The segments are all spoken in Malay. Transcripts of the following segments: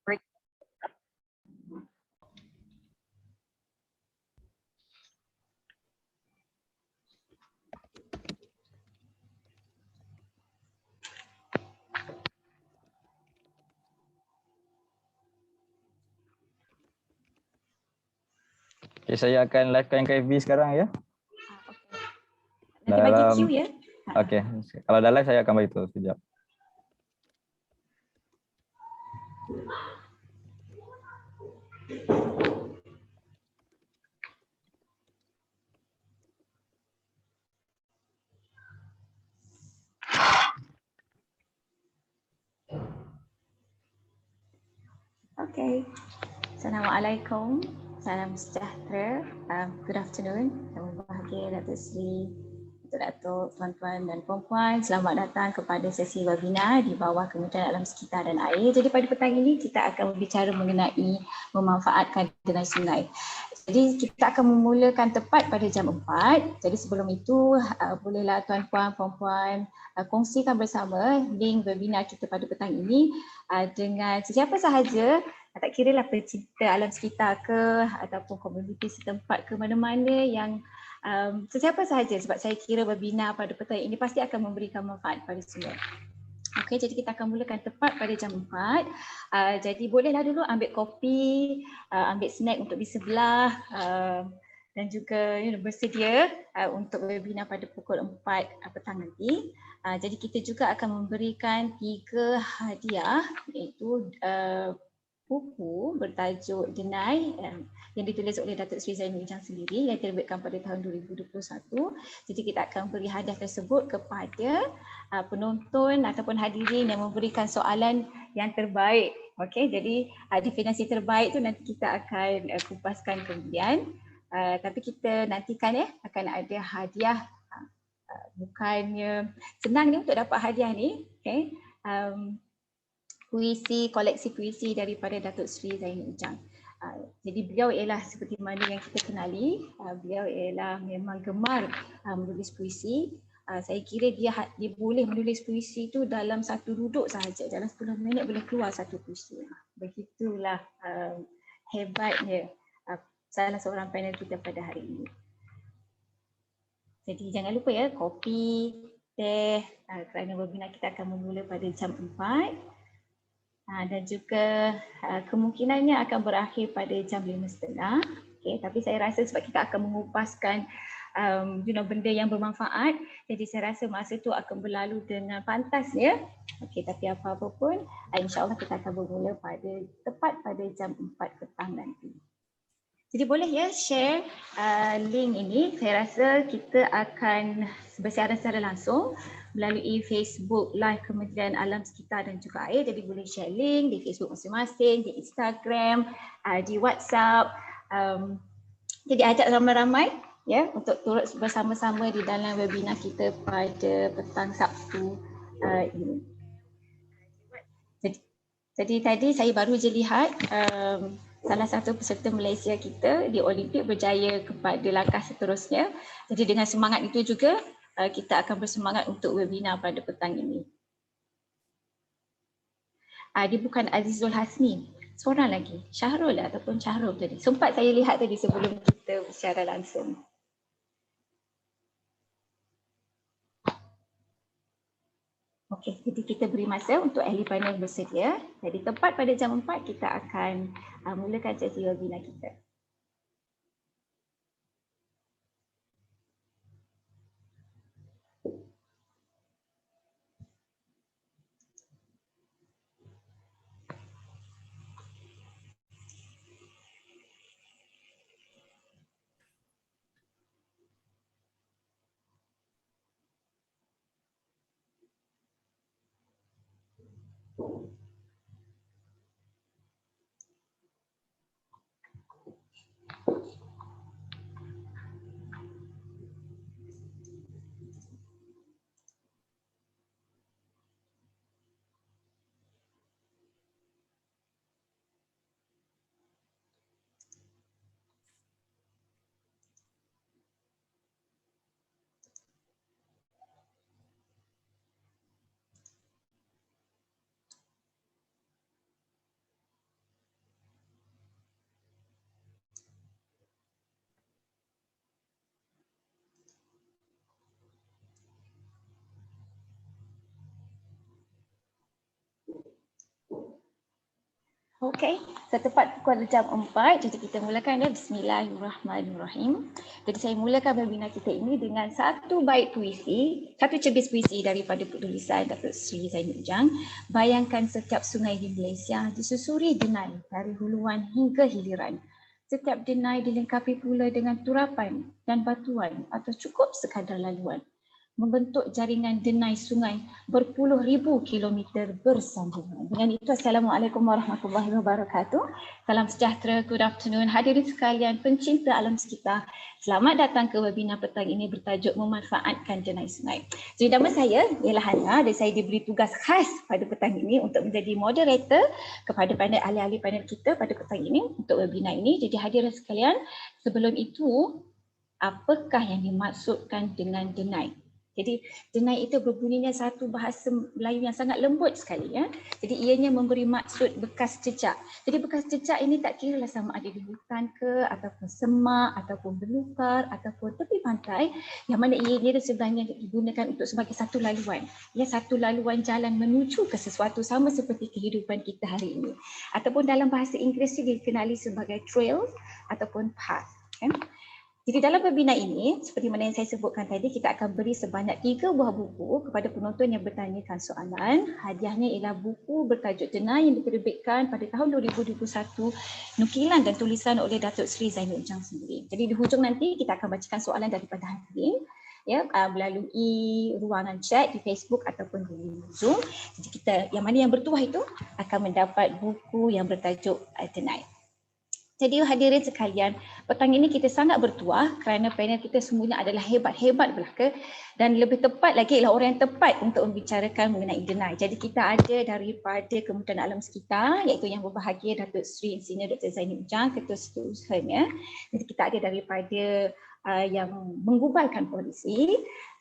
Okay, saya akan livekan ke FB sekarang ya. Nanti bagi queue ya. Okey, kalau dah live saya akan beritahu sekejap. Okay. Assalamualaikum. Salam sejahtera. Good afternoon. Yang berbahagia Datuk Seri, Datuk, tuan-tuan dan puan-puan. Selamat datang kepada sesi webinar di bawah Kementerian Alam Sekitar dan Air. Jadi pada petang ini kita akan berbicara mengenai memanfaatkan denai sungai. Jadi kita akan memulakan tepat pada jam 4. Jadi sebelum itu bolehlah tuan-puan, puan-puan kongsikan bersama link webinar kita pada petang ini dengan sesiapa sahaja, tak kira lah pecinta alam sekitar ke ataupun komuniti setempat ke mana-mana yang sesiapa sahaja, sebab saya kira webinar pada petang ini pasti akan memberikan manfaat pada semua. Okey, jadi kita akan mulakan tepat pada jam 4. Jadi bolehlah dulu ambil kopi, ambil snack untuk di sebelah dan juga bersedia untuk webinar pada pukul 4 petang nanti. Jadi kita juga akan memberikan 3 hadiah, iaitu buku bertajuk Denai yang ditulis oleh Datuk Seri Zainul Ujang sendiri yang diterbitkan pada tahun 2021. Jadi kita akan beri hadiah tersebut kepada penonton ataupun hadirin yang memberikan soalan yang terbaik. Okey, jadi definisi terbaik tu nanti kita akan kupaskan kemudian. Tapi kita nantikan akan ada hadiah. Bukannya senang ni untuk dapat hadiah ni. Okey. Puisi, koleksi puisi daripada Datuk Seri Zainul Ujang. Jadi beliau ialah seperti mana yang kita kenali, beliau ialah memang gemar menulis puisi. Saya kira dia boleh menulis puisi itu dalam satu duduk sahaja, dalam 10 minit boleh keluar satu puisi. Begitulah hebatnya salah seorang panel kita pada hari ini. Jadi jangan lupa ya, kopi, teh, kerana webinar kita akan bermula pada jam 4. Dan juga kemungkinannya akan berakhir pada jam 5.30. Okay, tapi saya rasa sebab kita akan mengupaskan benda yang bermanfaat, jadi saya rasa masa itu akan berlalu dengan pantas ya. Okay, tapi apa-apa pun insya-Allah kita akan bermula tepat pada jam 4 petang nanti. Jadi boleh ya share link ini. Saya rasa kita akan bersiaran secara langsung melalui Facebook Live Kementerian Alam Sekitar dan juga Air. Jadi boleh share link di Facebook masing-masing, di Instagram, di WhatsApp. Jadi ajak ramai-ramai ya untuk turut bersama-sama di dalam webinar kita pada petang Sabtu ini. Jadi tadi saya baru je lihat salah satu peserta Malaysia kita di Olimpik berjaya kepada langkah seterusnya. Jadi dengan semangat itu juga kita akan bersemangat untuk webinar pada petang ini. Dia bukan Azizul Hasni, seorang lagi, Syahrul ataupun Syahrul tadi. Sempat saya lihat tadi sebelum kita berbicara langsung. Okey, jadi kita beri masa untuk ahli panel bersedia. Jadi tepat pada jam 4 kita akan mulakan sesi webinar kita. Okey, setepat pukul jam 4, jadi kita mulakan ya. Bismillahirrahmanirrahim. Jadi saya mulakan webinar kita ini dengan satu bait puisi, satu cebis puisi daripada penulisan Datuk Seri Zaini Ujang. Bayangkan setiap sungai di Malaysia disusuri denai dari huluan hingga hiliran. Setiap denai dilengkapi pula dengan turapan dan batuan atau cukup sekadar laluan. Membentuk jaringan denai sungai berpuluh ribu kilometer bersambungan. Dengan itu, Assalamualaikum warahmatullahi wabarakatuh. Salam sejahtera, good afternoon. Hadirin sekalian, pencinta alam sekitar. Selamat datang ke webinar petang ini bertajuk memanfaatkan denai sungai. Jadi nama saya ialah Hana dan saya diberi tugas khas pada petang ini untuk menjadi moderator kepada panel ahli-ahli panel kita pada petang ini untuk webinar ini. Jadi hadirin sekalian, sebelum itu, apakah yang dimaksudkan dengan denai? Jadi denai itu berbunyinya satu bahasa Melayu yang sangat lembut sekali ya. Jadi ianya memberi maksud bekas jejak. Jadi bekas jejak ini tak kira lah sama ada di hutan ke ataupun semak ataupun belukar ataupun tepi pantai, yang mana ianya sebenarnya digunakan untuk sebagai satu laluan. Ya, satu laluan jalan menuju ke sesuatu sama seperti kehidupan kita hari ini. Ataupun dalam bahasa Inggeris dikenali sebagai trail ataupun path. Kan? Jadi dalam webinar ini, seperti mana yang saya sebutkan tadi, kita akan beri sebanyak 3 buah buku kepada penonton yang bertanyakan soalan. Hadiahnya ialah buku bertajuk Denai yang diterbitkan pada tahun 2021, nukilan dan tulisan oleh Datuk Seri Zaini Ujang sendiri. Jadi di hujung nanti kita akan bacakan soalan daripada hadirin ya, melalui ruangan chat di Facebook ataupun di Zoom. Jadi kita yang mana yang bertuah itu akan mendapat buku yang bertajuk Denai. Jadi hadirin sekalian, petang ini kita sangat bertuah kerana panel kita semuanya adalah hebat-hebat belaka dan lebih tepat lagi ialah orang yang tepat untuk membicarakan mengenai denai. Jadi kita ada daripada Kementerian Alam Sekitar iaitu yang berbahagia Datuk Seri Insinyur Dr. Zaini Ujang, Ketua Setiausaha. Jadi kita ada daripada yang menggubalkan polisi.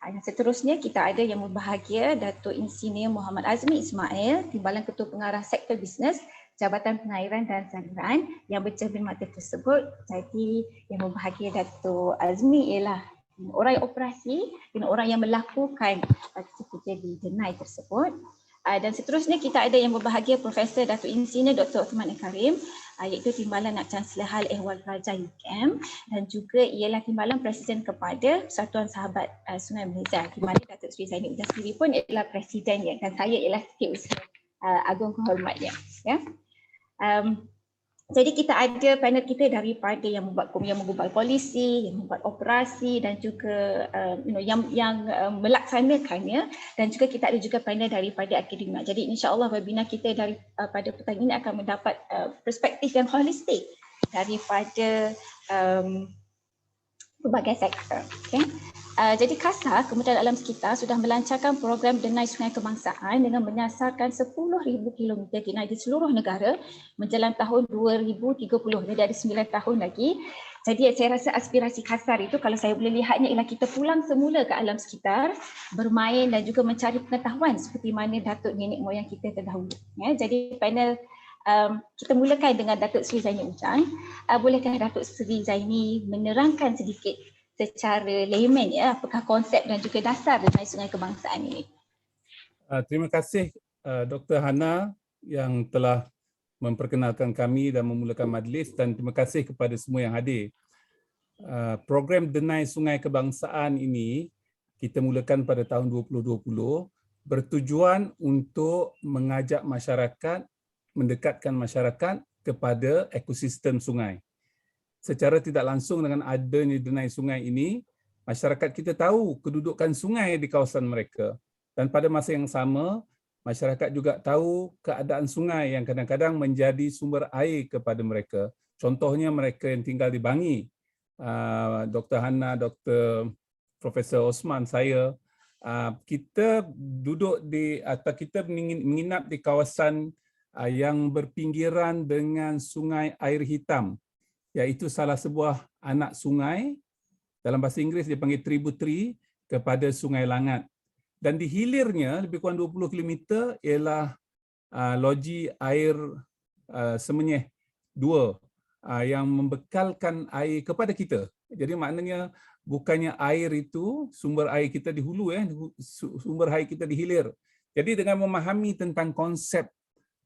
Yang seterusnya kita ada yang berbahagia Datuk Insinyur Muhammad Azmi Ismail, Timbalan Ketua Pengarah Sektor Bisnes Jabatan Pengairan dan Saliran yang bercermin mata tersebut. Jadi yang berbahagia Datuk Azmi ialah orang yang operasi dan orang yang melakukan kerja di denai tersebut. Dan seterusnya kita ada yang berbahagia Profesor Datuk Insinyur Dr. Uthman Karim, iaitu Timbalan Nak Chancellor Hal Ehwal Kerajaan UKM, dan juga ialah Timbalan Presiden kepada Persatuan Sahabat Sungai Malaysia, di mana Datuk Seri Zaini Ujang sendiri pun ialah Presidennya dan saya ialah Setiausaha Agung Kehormatnya. Ya. Jadi kita ada panel kita daripada yang menggubal polisi, yang membuat operasi dan juga yang melaksanakannya, dan juga kita ada juga panel daripada akademia. Jadi insya-Allah webinar kita pada petang ini akan mendapat perspektif yang holistik daripada berbagai sektor. Okay. Jadi KASA, Kementerian Alam Sekitar, sudah melancarkan program Denai Sungai Kebangsaan dengan menyasarkan 10,000 kilometer denai di seluruh negara menjelang tahun 2030. Jadi ada 9 tahun lagi. Jadi saya rasa aspirasi KASA itu, kalau saya boleh lihatnya, ialah kita pulang semula ke alam sekitar, bermain dan juga mencari pengetahuan seperti mana datuk nenek moyang kita terdahulu. Ya, jadi panel kita mulakan dengan Datuk Seri Zaini Ujang. Bolehkah Datuk Seri Zaini menerangkan sedikit secara layman ya, apakah konsep dan juga dasar Denai Sungai Kebangsaan ini? Terima kasih Dr. Hana yang telah memperkenalkan kami dan memulakan majlis, dan terima kasih kepada semua yang hadir. Program Denai Sungai Kebangsaan ini kita mulakan pada tahun 2020 bertujuan untuk mengajak masyarakat, mendekatkan masyarakat kepada ekosistem sungai. Secara tidak langsung dengan adanya denai sungai ini, masyarakat kita tahu kedudukan sungai di kawasan mereka. Dan pada masa yang sama, masyarakat juga tahu keadaan sungai yang kadang-kadang menjadi sumber air kepada mereka. Contohnya mereka yang tinggal di Bangi, Dr. Hana, Dr. Profesor Osman, saya, kita duduk atau kita menginap di kawasan yang berpinggiran dengan sungai air hitam, iaitu salah sebuah anak sungai, dalam bahasa Inggeris dia panggil tributary kepada Sungai Langat. Dan di hilirnya lebih kurang 20 km ialah loji air Semenyih 2 yang membekalkan air kepada kita. Jadi maknanya bukannya air itu, sumber air kita di hulu, sumber air kita di hilir. Jadi dengan memahami tentang konsep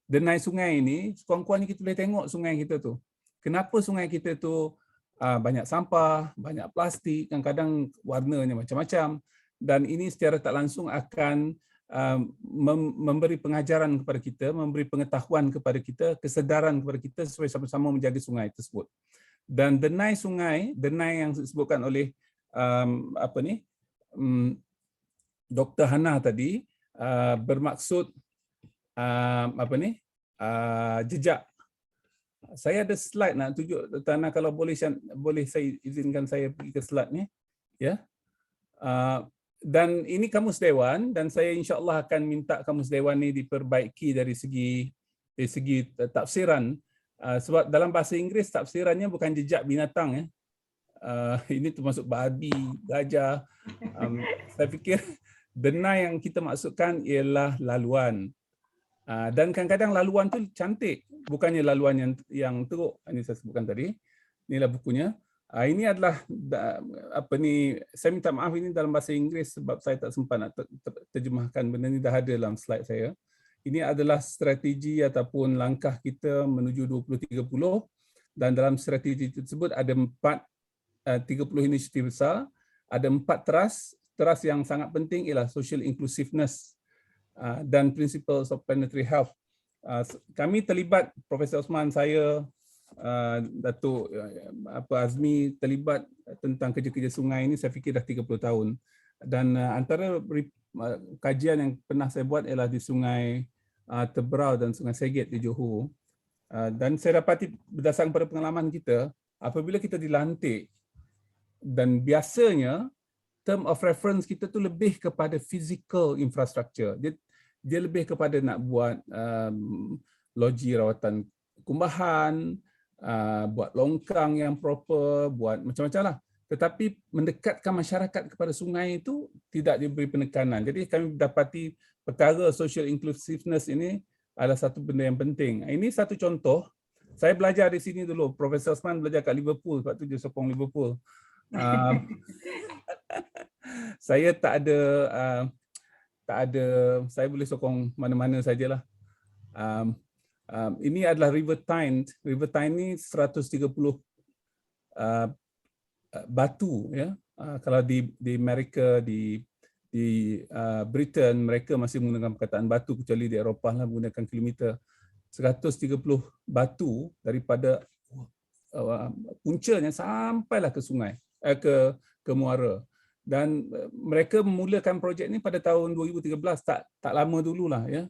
denai sungai ini, sekurang-kurangnya kita boleh tengok sungai kita tu. Kenapa sungai kita tu banyak sampah, banyak plastik, kadang-kadang warnanya macam-macam, dan ini secara tak langsung akan memberi pengajaran kepada kita, memberi pengetahuan kepada kita, kesedaran kepada kita supaya sama-sama menjaga sungai tersebut. Dan denai sungai, denai yang disebutkan oleh Dr. Hana tadi bermaksud jejak. Saya ada slide nak tunjuk Dr. Hana, kalau boleh saya izinkan saya pergi ke slide ni, ya. Dan ini Kamus Dewan, dan saya insya-Allah akan minta Kamus Dewan ni diperbaiki dari segi tafsiran, sebab dalam bahasa Inggeris tafsirannya bukan jejak binatang, ya. Ini termasuk babi, gajah. Saya fikir denai yang kita maksudkan ialah laluan. Dan kadang-kadang laluan tu cantik, bukannya laluan yang teruk. Ini saya sebutkan tadi. Inilah bukunya. Ini adalah saya minta maaf, ini dalam bahasa Inggeris sebab saya tak sempat nak terjemahkan. Benda ni dah ada dalam slide saya. Ini adalah strategi ataupun langkah kita menuju 2030, dan dalam strategi tersebut ada 30 inisiatif besar, ada 4 teras yang sangat penting ialah social inclusiveness dan principles of planetary health. Kami terlibat, Profesor Osman, saya, Datuk Azmi terlibat tentang kerja-kerja sungai ini saya fikir dah 30 tahun. Dan antara kajian yang pernah saya buat ialah di Sungai Tebrau dan Sungai Segit di Johor. Dan saya dapati berdasarkan pada pengalaman kita, apabila kita dilantik, dan biasanya term of reference kita tu lebih kepada physical infrastructure. Dia lebih kepada nak buat loji rawatan kumbahan, buat longkang yang proper, buat macam-macam lah. Tetapi mendekatkan masyarakat kepada sungai itu tidak diberi penekanan. Jadi kami dapati perkara social inclusiveness ini adalah satu benda yang penting. Ini satu contoh. Saya belajar di sini dulu. Profesor Osman belajar kat Liverpool, sebab tu dia sokong Liverpool. Saya tak ada, saya boleh sokong mana-mana sajalah. Ini adalah River Tyne. River Tyne ni 130 batu, ya. Kalau di Amerika, di Britain, mereka masih menggunakan perkataan batu, kecuali di Eropah lah menggunakan kilometer. 130 batu daripada puncanya sampailah ke sungai, ke muara. Dan mereka memulakan projek ni pada tahun 2013, tak lama dululah, ya.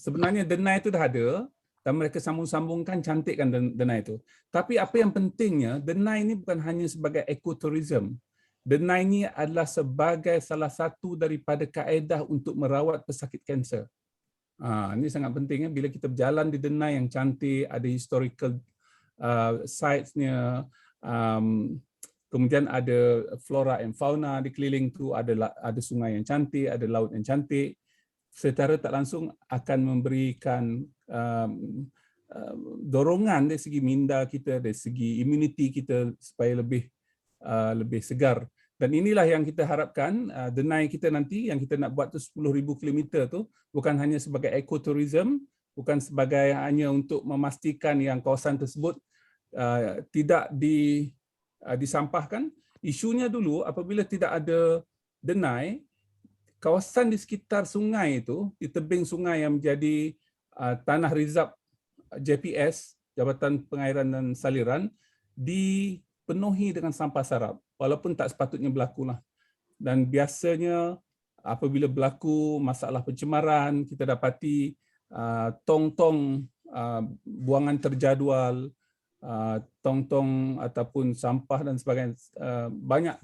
Sebenarnya denai itu dah ada dan mereka sambung-sambungkan, cantikkan denai itu. Tapi apa yang pentingnya, denai ini bukan hanya sebagai ekotourism. Denai ini adalah sebagai salah satu daripada kaedah untuk merawat pesakit kanser. Ini sangat penting, ya. Bila kita berjalan di denai yang cantik, ada historical sites-nya, kemudian ada flora and fauna di keliling tu, ada sungai yang cantik, ada laut yang cantik, secara tak langsung akan memberikan dorongan dari segi minda kita, dari segi immunity kita supaya lebih segar. Dan inilah yang kita harapkan, denai kita nanti yang kita nak buat tu 10,000 kilometer tu bukan hanya sebagai ekotourism, bukan sebagai hanya untuk memastikan yang kawasan tersebut tidak disampahkan. Isunya dulu apabila tidak ada denai, kawasan di sekitar sungai itu, di tebing sungai yang menjadi tanah rizab JPS, Jabatan Pengairan dan Saliran, dipenuhi dengan sampah sarap, walaupun tak sepatutnya berlakulah. Dan biasanya apabila berlaku masalah pencemaran, kita dapati tong-tong buangan terjadual, tong-tong ataupun sampah dan sebagainya banyak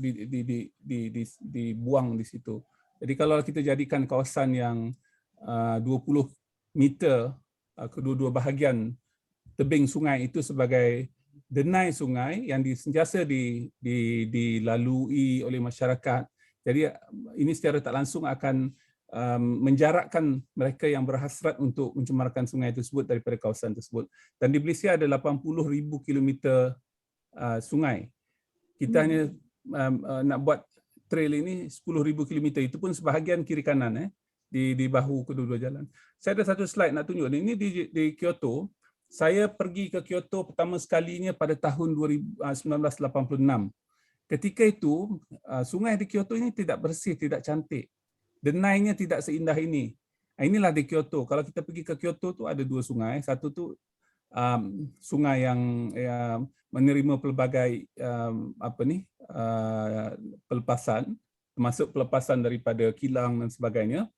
dibuang di situ. Jadi kalau kita jadikan kawasan yang 20 meter kedua-dua bahagian tebing sungai itu sebagai denai sungai yang sentiasa dilalui oleh masyarakat. Jadi ini secara tak langsung akan menjarakkan mereka yang berhasrat untuk mencemarkan sungai tersebut daripada kawasan tersebut. Dan di Malaysia ada 80,000 kilometer sungai. Kita hanya nak buat trail ini 10,000 kilometer, itu pun sebahagian kiri kanan. di bahu kedua-dua jalan. Saya ada satu slide nak tunjuk ni. Ini di Kyoto. Saya pergi ke Kyoto pertama sekalinya pada tahun 1986. Ketika itu sungai di Kyoto ini tidak bersih, tidak cantik. Denainya tidak seindah ini. Inilah di Kyoto. Kalau kita pergi ke Kyoto tu ada dua sungai. Satu tu sungai yang menerima pelbagai pelepasan, termasuk pelepasan daripada kilang dan sebagainya,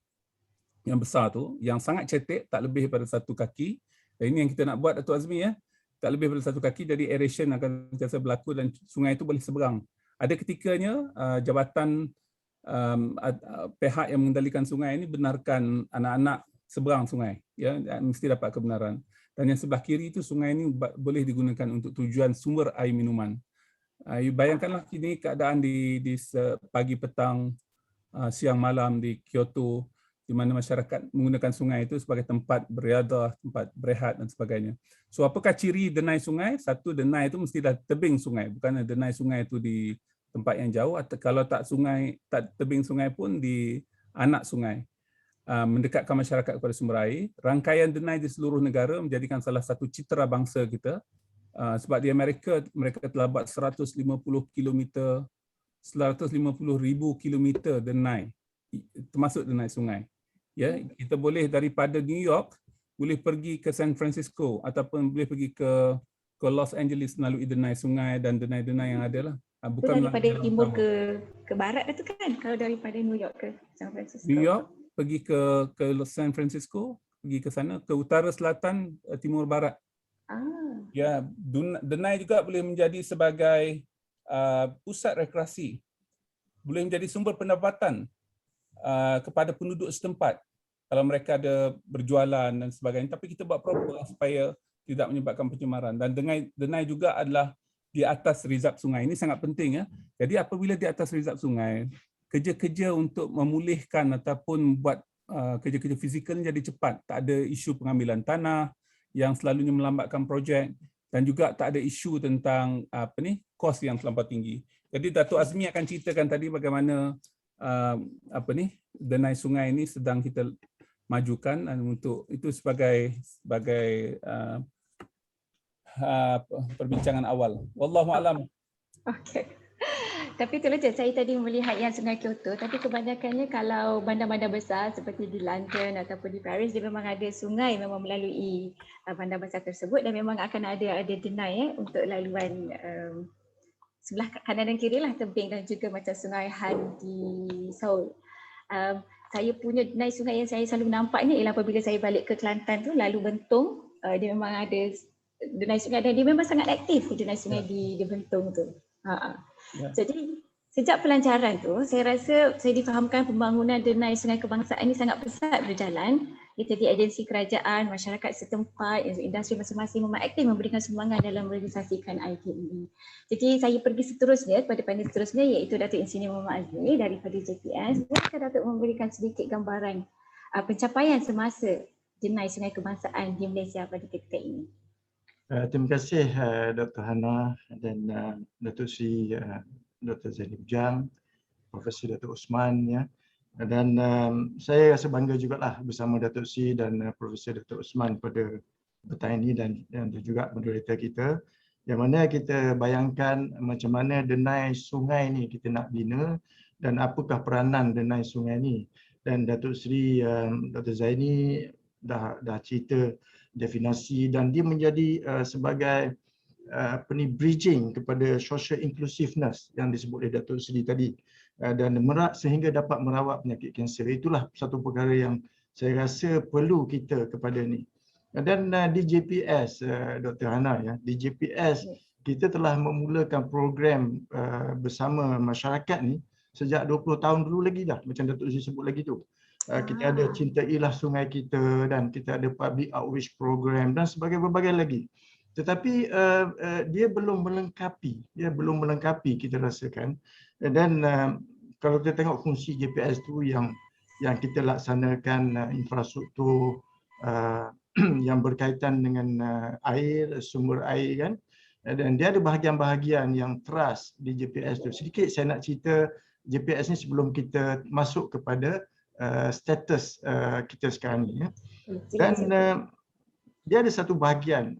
yang besar tu, yang sangat cetek, tak lebih daripada 1 kaki. Dan ini yang kita nak buat, Datuk Azmi, ya, tak lebih daripada 1 kaki, jadi aeration akan sentiasa berlaku dan sungai itu boleh seberang. Ada ketikanya jabatan pihak yang mengendalikan sungai ini benarkan anak-anak seberang sungai, ya, mesti dapat kebenaran. Dan yang sebelah kiri itu sungai ini boleh digunakan untuk tujuan sumber air minuman. Bayangkanlah kini keadaan di pagi, petang, siang, malam di Kyoto, di mana masyarakat menggunakan sungai itu sebagai tempat beriadah, tempat berehat dan sebagainya. So apakah ciri denai sungai? Satu, denai itu mesti dah tebing sungai, bukan denai sungai itu di tempat yang jauh, atau kalau tak tebing sungai pun di anak sungai. Mendekatkan masyarakat kepada sumber air. Rangkaian denai di seluruh negara menjadikan salah satu citra bangsa kita. Sebab di Amerika mereka telah buat 150,000 kilometer denai, termasuk denai sungai. Ya, kita boleh daripada New York boleh pergi ke San Francisco ataupun boleh pergi ke Los Angeles melalui denai sungai dan denai-denai yang ada lah. Bukan daripada timur ke barat itu kan, kalau daripada New York ke San Francisco. New York pergi ke San Francisco, pergi ke sana, ke utara, selatan, timur, barat. Ya, denai juga boleh menjadi sebagai pusat rekreasi, boleh menjadi sumber pendapatan kepada penduduk setempat kalau mereka ada berjualan dan sebagainya. Tapi kita buat proper supaya tidak menyebabkan pencemaran. Dan denai juga adalah di atas rizab sungai. Ini sangat penting, ya. Jadi apabila di atas rizab sungai, kerja-kerja untuk memulihkan ataupun buat kerja-kerja fizikal jadi cepat. Tak ada isu pengambilan tanah yang selalunya melambatkan projek, dan juga tak ada isu tentang kos yang terlampau tinggi. Jadi Datuk Azmi akan ceritakan tadi bagaimana denai sungai ini sedang kita majukan, dan untuk itu sebagai perbincangan awal. Wallahu a'lam. Okey. Tapi itulah saya tadi melihat yang Sungai Kyoto, tapi kebanyakannya kalau bandar-bandar besar seperti di London ataupun di Paris, dia memang ada sungai memang melalui bandar besar tersebut, dan memang akan ada denai untuk laluan sebelah kanan dan kiri lah, tebing, dan juga macam Sungai Han di Seoul. Saya punya denai sungai yang saya selalu nampak ni ialah apabila saya balik ke Kelantan tu, lalu Bentong, dia memang ada denai sungai dan dia memang sangat aktif denai sungai di Bentong tu. Jadi sejak pelancaran tu, saya rasa saya difahamkan pembangunan denai sungai kebangsaan ini sangat pesat berjalan. Jadi agensi kerajaan, masyarakat setempat, industri masing-masing memang aktif memberikan sumbangan dalam merealisasikan idea ini. Jadi saya pergi seterusnya kepada panel seterusnya, iaitu Datuk Insinyur Muhammad Azmi daripada JPS. Bolehkah Datuk memberikan sedikit gambaran pencapaian semasa denai sungai kebangsaan di Malaysia pada ketika ini? Terima kasih Dr. Hana dan Datuk Sri Dr. Zainul Jam, Profesor Datuk Osman, ya. Dan saya rasa bangga jugalah bersama Datuk Sri dan Profesor Datuk Osman pada petang ini, dan juga moderator kita, yang mana kita bayangkan macam mana denai sungai ni kita nak bina dan apakah peranan denai sungai ni. Dan Datuk Sri Dr. Zaini dah cerita definisi, dan dia menjadi sebagai bridging kepada social inclusiveness yang disebut oleh Datuk Sri tadi, dan sehingga dapat merawat penyakit kanser. Itulah satu perkara yang saya rasa perlu kita kepada ni. Dan di JPS, Dr. Hana, ya, di JPS kita telah memulakan program bersama masyarakat ni sejak 20 tahun dulu lagi dah, macam Datuk Sri sebut lagi tu. Kita ada Cintailah Sungai Kita, dan kita ada public outreach program dan berbagai lagi. Tetapi dia belum melengkapi kita rasakan. Dan kalau kita tengok fungsi JPS tu yang kita laksanakan infrastruktur yang berkaitan dengan air, sumber air, kan. Dan dia ada bahagian-bahagian yang trust di JPS tu. Sedikit saya nak cerita JPS ni sebelum kita masuk kepada status kita sekarang ni. Sila Dan dia ada satu bahagian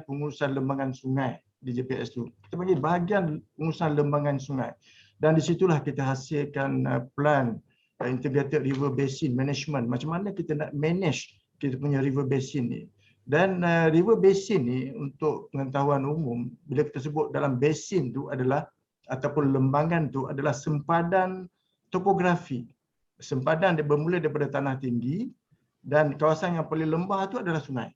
pengurusan lembangan sungai di JPS tu. Kita panggil bahagian pengurusan lembangan sungai. Dan di situlah kita hasilkan plan integrated river basin management. Macam mana kita nak manage kita punya river basin ni. Dan river basin ni untuk pengetahuan umum, bila kita sebut dalam basin tu adalah ataupun lembangan tu adalah sempadan topografi. Sempadan dia bermula daripada tanah tinggi dan kawasan yang paling lembah tu adalah sungai.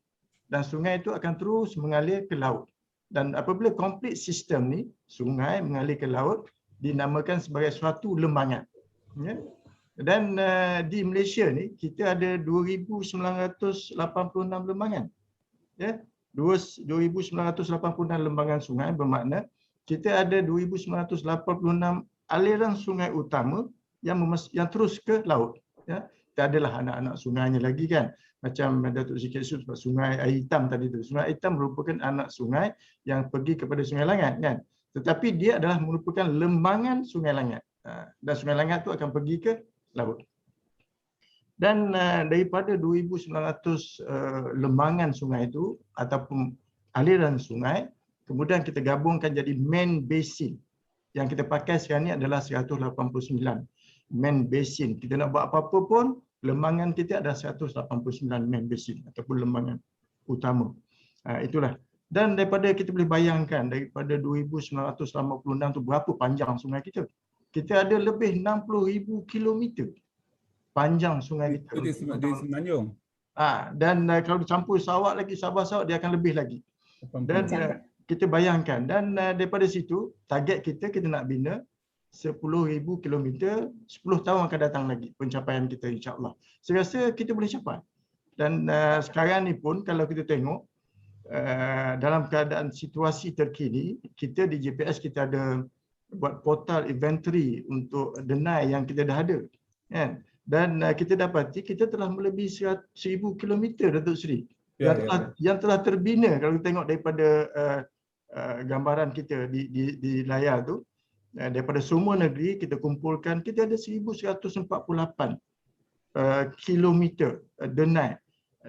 Dan sungai itu akan terus mengalir ke laut. Dan apabila komplit sistem ni, sungai mengalir ke laut, dinamakan sebagai suatu lembangan. Ya? Dan di Malaysia ni, kita ada 2,986 lembangan. Ya? 2,986 lembangan sungai bermakna kita ada 2,986 aliran sungai utama yang terus ke laut. Ya? Kita adalah anak-anak sungainya lagi kan. Macam Datuk Sri sebab sungai Air Hitam tadi tu. Sungai Air Hitam merupakan anak sungai yang pergi kepada Sungai Langat kan. Tetapi dia adalah merupakan lembangan Sungai Langat. Dan Sungai Langat tu akan pergi ke laut. Dan daripada 2,900 lembangan sungai itu ataupun aliran sungai, kemudian kita gabungkan jadi main basin. Yang kita pakai sekarang ni adalah 189 main basin. Kita nak buat apa-apa pun, lembangan kita ada 189 main basin ataupun lembangan utama. Itulah. Dan daripada kita boleh bayangkan daripada 2,986 tu berapa panjang sungai kita. Kita ada lebih 60,000 kilometer panjang sungai kita. Itu di Semenanjung. Dan kalau dicampur Sarawak lagi, Sabah Sarawak, dia akan lebih lagi. Dan kita bayangkan. Dan daripada situ, target kita nak bina 10,000 kilometer, 10 tahun akan datang lagi pencapaian kita insya-Allah. Saya rasa kita boleh capai. Dan sekarang ni pun kalau kita tengok dalam keadaan situasi terkini, kita di JPS kita ada buat portal inventory untuk denai yang kita dah ada. Kan? Dan kita dapati kita telah melebihi 1,000 kilometer Datuk Seri yang telah terbina. Kalau kita tengok daripada gambaran kita di layar tu, daripada semua negeri kita kumpulkan, kita ada 1,148 kilometer denai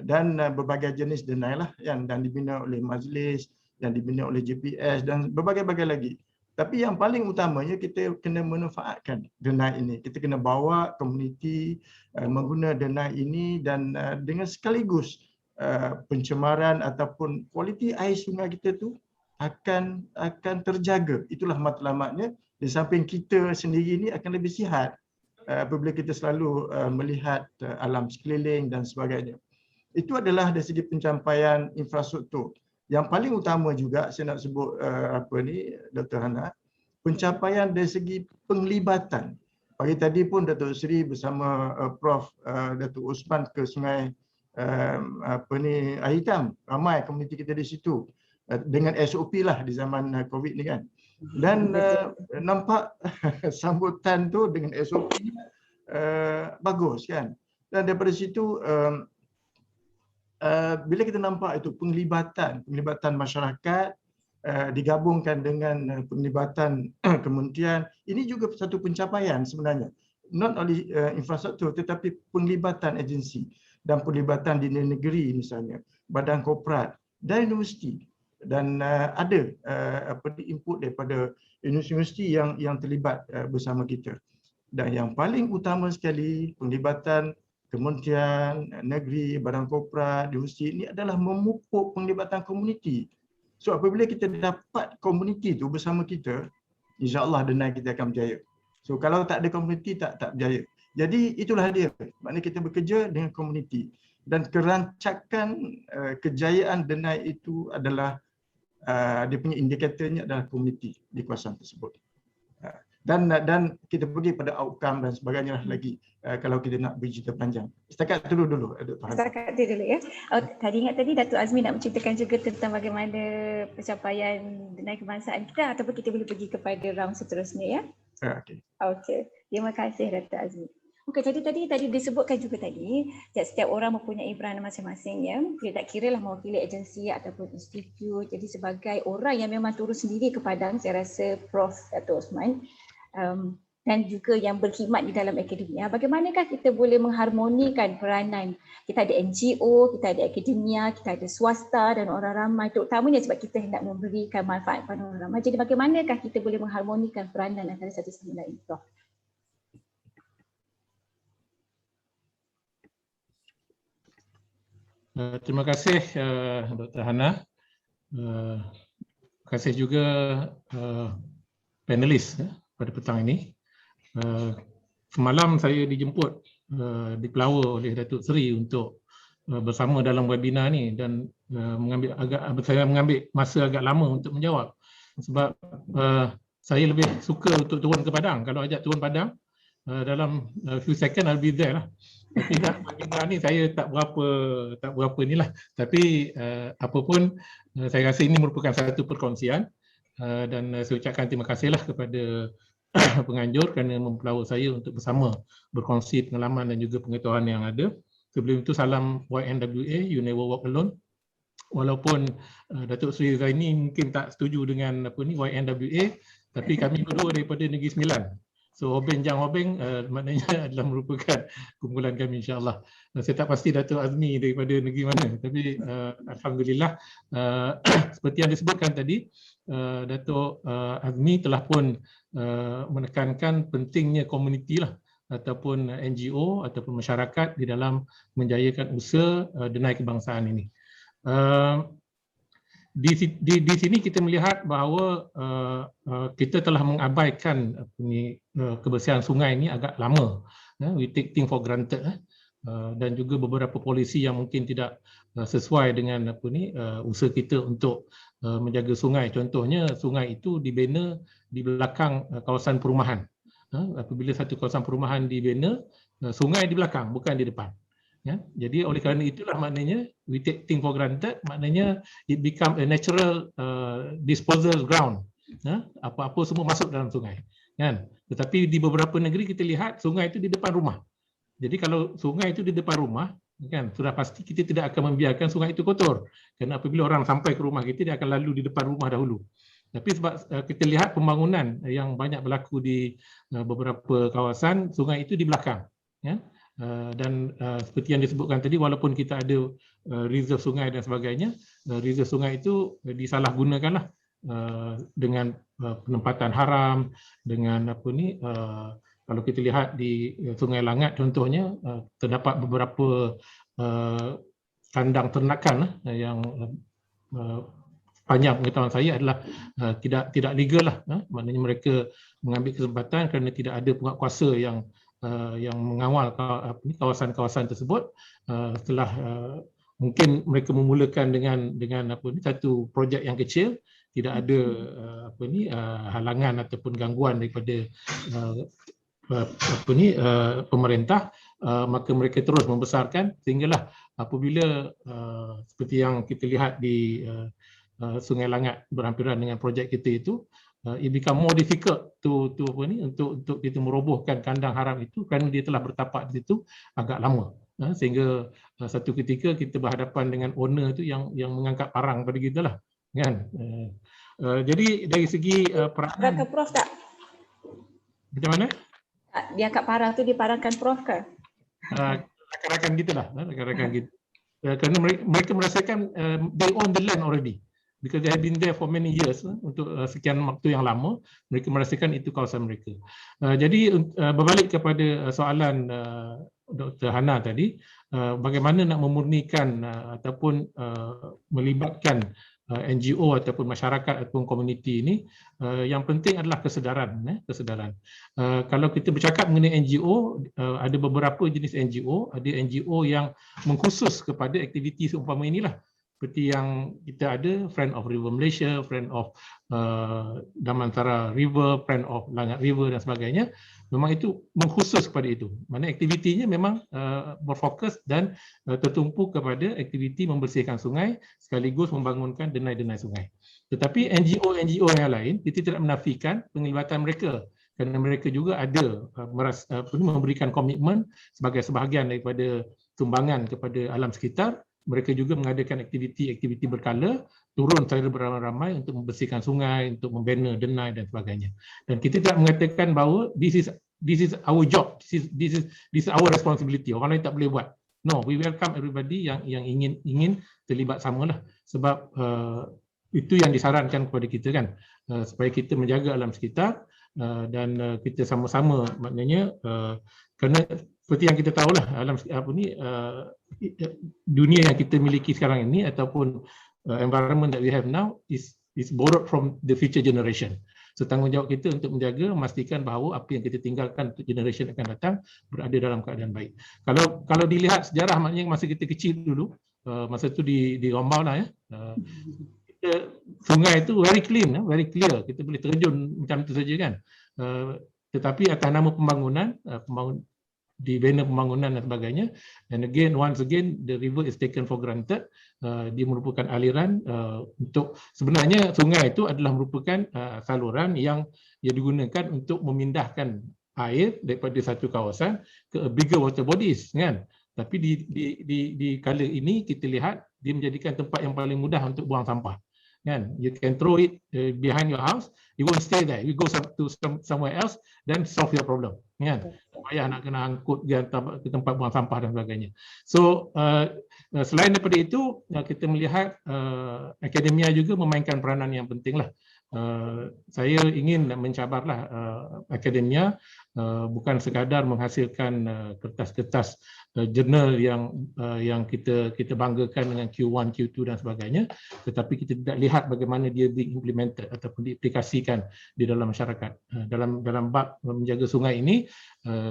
dan berbagai jenis denai lah yang dan dibina oleh majlis, yang dibina oleh JPS dan berbagai-bagai lagi. Tapi yang paling utamanya kita kena manfaatkan denai ini. Kita kena bawa komuniti mengguna denai ini dan dengan sekaligus pencemaran ataupun kualiti air sungai kita tu akan terjaga. Itulah matlamatnya. Di samping kita sendiri ini akan lebih sihat apabila kita selalu melihat alam sekeliling dan sebagainya. Itu adalah dari segi pencapaian infrastruktur. Yang paling utama juga saya nak sebut Dr. Hana, pencapaian dari segi penglibatan. Pagi tadi pun Datuk Seri bersama Prof Datuk Usman ke Sungai Air Hitam. Ramai komuniti kita di situ dengan SOP lah di zaman COVID ni kan. Dan nampak sambutan tu dengan SOP bagus kan. Dan daripada situ bila kita nampak itu penglibatan masyarakat digabungkan dengan penglibatan kementerian, ini juga satu pencapaian sebenarnya. Not only infrastruktur tetapi penglibatan agensi dan penglibatan di negeri misalnya, badan korporat dan universiti. Dan ada input daripada universiti yang terlibat bersama kita. Dan yang paling utama sekali, penglibatan kementerian, negeri, badan korporat, universiti ini adalah memupuk penglibatan komuniti. So apabila kita dapat komuniti itu bersama kita, insya-Allah denai kita akan berjaya. So kalau tak ada komuniti tak berjaya. Jadi itulah dia. Maknanya kita bekerja dengan komuniti dan kerancakan kejayaan denai itu adalah dia punya indikatornya adalah komuniti di kawasan tersebut. Dan kita pergi pada outcome dan sebagainya lagi kalau kita nak bercerita panjang. Setakat itu dulu Dr. Han. Setakat itu dulu ya. Tadi ingat tadi Datuk Azmi nak menceritakan juga tentang bagaimana pencapaian denai kebangsaan kita ataupun kita boleh pergi kepada round seterusnya ya. Okey. Terima kasih Datuk Azmi. Okey, tadi disebutkan juga tadi setiap orang mempunyai peranan masing-masing ya. Dia tak kira lah mewakili agensi ataupun institut. Jadi sebagai orang yang memang turun sendiri ke padang, saya rasa Prof Datuk Osman dan juga yang berkhidmat di dalam akademia, bagaimanakah kita boleh mengharmonikan peranan? Kita ada NGO, kita ada akademia, kita ada swasta dan orang ramai, terutamanya sebab kita hendak memberikan manfaat kepada orang ramai. Jadi bagaimanakah kita boleh mengharmonikan peranan antara satu sama lain, Prof? Terima kasih Dr. Hana. Terima kasih juga panelis pada petang ini. Semalam saya dijemput di Pelawa oleh Datuk Seri untuk bersama dalam webinar ni, dan saya mengambil masa agak lama untuk menjawab sebab saya lebih suka untuk turun ke Padang. Kalau ajak turun Padang, dalam few second I'll be there lah. Tapi webinar ni saya tak berapa ni lah. Tapi apapun, saya rasa ini merupakan satu perkongsian, dan saya ucapkan terima kasihlah kepada penganjur kerana mempelawa saya untuk bersama berkongsi pengalaman dan juga pengetahuan yang ada. Sebelum itu, salam YNWA, You Never Walk Alone. Walaupun Datuk Seri Zaini mungkin tak setuju dengan YNWA, tapi kami berdua daripada Negeri Sembilan. So Hobeng Jang Hobeng maknanya adalah merupakan kumpulan kami, insyaAllah. Saya tak pasti Datuk Azmi daripada negeri mana, tapi alhamdulillah seperti yang disebutkan tadi, Datuk Azmi telah pun menekankan pentingnya komuniti lah, ataupun NGO ataupun masyarakat di dalam menjayakan usaha denai kebangsaan ini. Di sini kita melihat bahawa kita telah mengabaikan kebersihan sungai ini agak lama. We take things for granted, dan juga beberapa polisi yang mungkin tidak sesuai dengan usaha kita untuk menjaga sungai. Contohnya, sungai itu dibina di belakang kawasan perumahan. Apabila satu kawasan perumahan dibina, sungai di belakang, bukan di depan. Ya, jadi oleh kerana itulah maknanya we take things for granted, maknanya it become a natural disposal ground. Apa-apa semua masuk dalam sungai. Kan? Tetapi di beberapa negeri kita lihat sungai itu di depan rumah. Jadi kalau sungai itu di depan rumah, kan, sudah pasti kita tidak akan membiarkan sungai itu kotor. Kerana apabila orang sampai ke rumah kita, dia akan lalu di depan rumah dahulu. Tapi sebab kita lihat pembangunan yang banyak berlaku di beberapa kawasan, sungai itu di belakang. Ya? Dan seperti yang disebutkan tadi, walaupun kita ada reserve sungai dan sebagainya, reserve sungai itu disalahgunakanlah dengan penempatan haram, dengan kalau kita lihat di Sungai Langat contohnya, terdapat beberapa kandang ternakan yang sepanjang pengetahuan saya adalah tidak legal lah. Maknanya mereka mengambil kesempatan kerana tidak ada penguatkuasa yang mengawal kawasan-kawasan tersebut. Setelah mungkin mereka memulakan dengan satu projek yang kecil, tidak ada halangan ataupun gangguan daripada pemerintah, maka mereka terus membesarkan sehinggalah apabila seperti yang kita lihat di Sungai Langat berhampiran dengan projek kita itu, it become more difficult untuk kita merobohkan kandang haram itu kerana dia telah bertapak di situ agak lama, sehingga satu ketika kita berhadapan dengan owner itu yang mengangkat parang pada kita lah, kan. Jadi dari segi peranan, Prof tak? Macam mana? Dia angkat parang tu diparangkan Prof ke? Rakan-rakan kita lah, rakan-rakan kita. Kerana mereka merasakan they own the land already. Because they have been there for many years, untuk sekian waktu yang lama, mereka merasakan itu kawasan mereka. Jadi berbalik kepada soalan Dr. Hana tadi, bagaimana nak memurnikan ataupun melibatkan NGO ataupun masyarakat ataupun komuniti ini, yang penting adalah kesedaran. Kalau kita bercakap mengenai NGO, ada beberapa jenis NGO, ada NGO yang mengkhusus kepada aktiviti seumpama inilah. Seperti yang kita ada, Friend of River Malaysia, Friend of Damansara River, Friend of Langat River dan sebagainya, memang itu mengkhusus kepada itu. Mana aktivitinya memang berfokus dan tertumpu kepada aktiviti membersihkan sungai sekaligus membangunkan denai-denai sungai. Tetapi NGO yang lain, kita tidak menafikan penglibatan mereka, kerana mereka juga ada memberikan komitmen sebagai sebahagian daripada sumbangan kepada alam sekitar mereka juga mengadakan aktiviti-aktiviti berkala, turun secara beramai-ramai untuk membersihkan sungai, untuk membina denai dan sebagainya. Dan kita tidak mengatakan bahawa this is our job, this is our responsibility. Orang lain tak boleh buat. No, we welcome everybody yang ingin terlibat samalah, sebab itu yang disarankan kepada kita kan, supaya kita menjaga alam sekitar dan kita sama-sama, maknanya kerana seperti yang kita tahulah, alam dunia yang kita miliki sekarang ini ataupun environment that we have now is borrowed from the future generation. So tanggungjawab kita untuk menjaga, memastikan bahawa apa yang kita tinggalkan untuk generation akan datang berada dalam keadaan baik. Kalau dilihat sejarah, maknanya masa kita kecil dulu, masa tu di Gombau lah ya, sungai itu very clean, very clear, kita boleh terjun macam itu saja kan. Tetapi atas nama pembangunan, dibina pembangunan dan sebagainya, and again, once again, the river is taken for granted. Dia merupakan aliran untuk, sebenarnya sungai itu adalah merupakan saluran yang digunakan untuk memindahkan air daripada satu kawasan ke bigger water bodies kan. Tapi di kala ini kita lihat dia menjadikan tempat yang paling mudah untuk buang sampah kan. You can throw it behind your house, you won't stay there, you go to somewhere else, then solve your problem kan. Payah nak kena angkut ke tempat buang sampah dan sebagainya. So selain daripada itu, kita melihat akademia juga memainkan peranan yang penting lah. Saya ingin mencabarlah akademia bukan sekadar menghasilkan kertas-kertas jurnal yang kita banggakan dengan Q1, Q2 dan sebagainya, tetapi kita tidak lihat bagaimana dia diimplemented ataupun diaplikasikan di dalam masyarakat. Dalam bab menjaga sungai ini,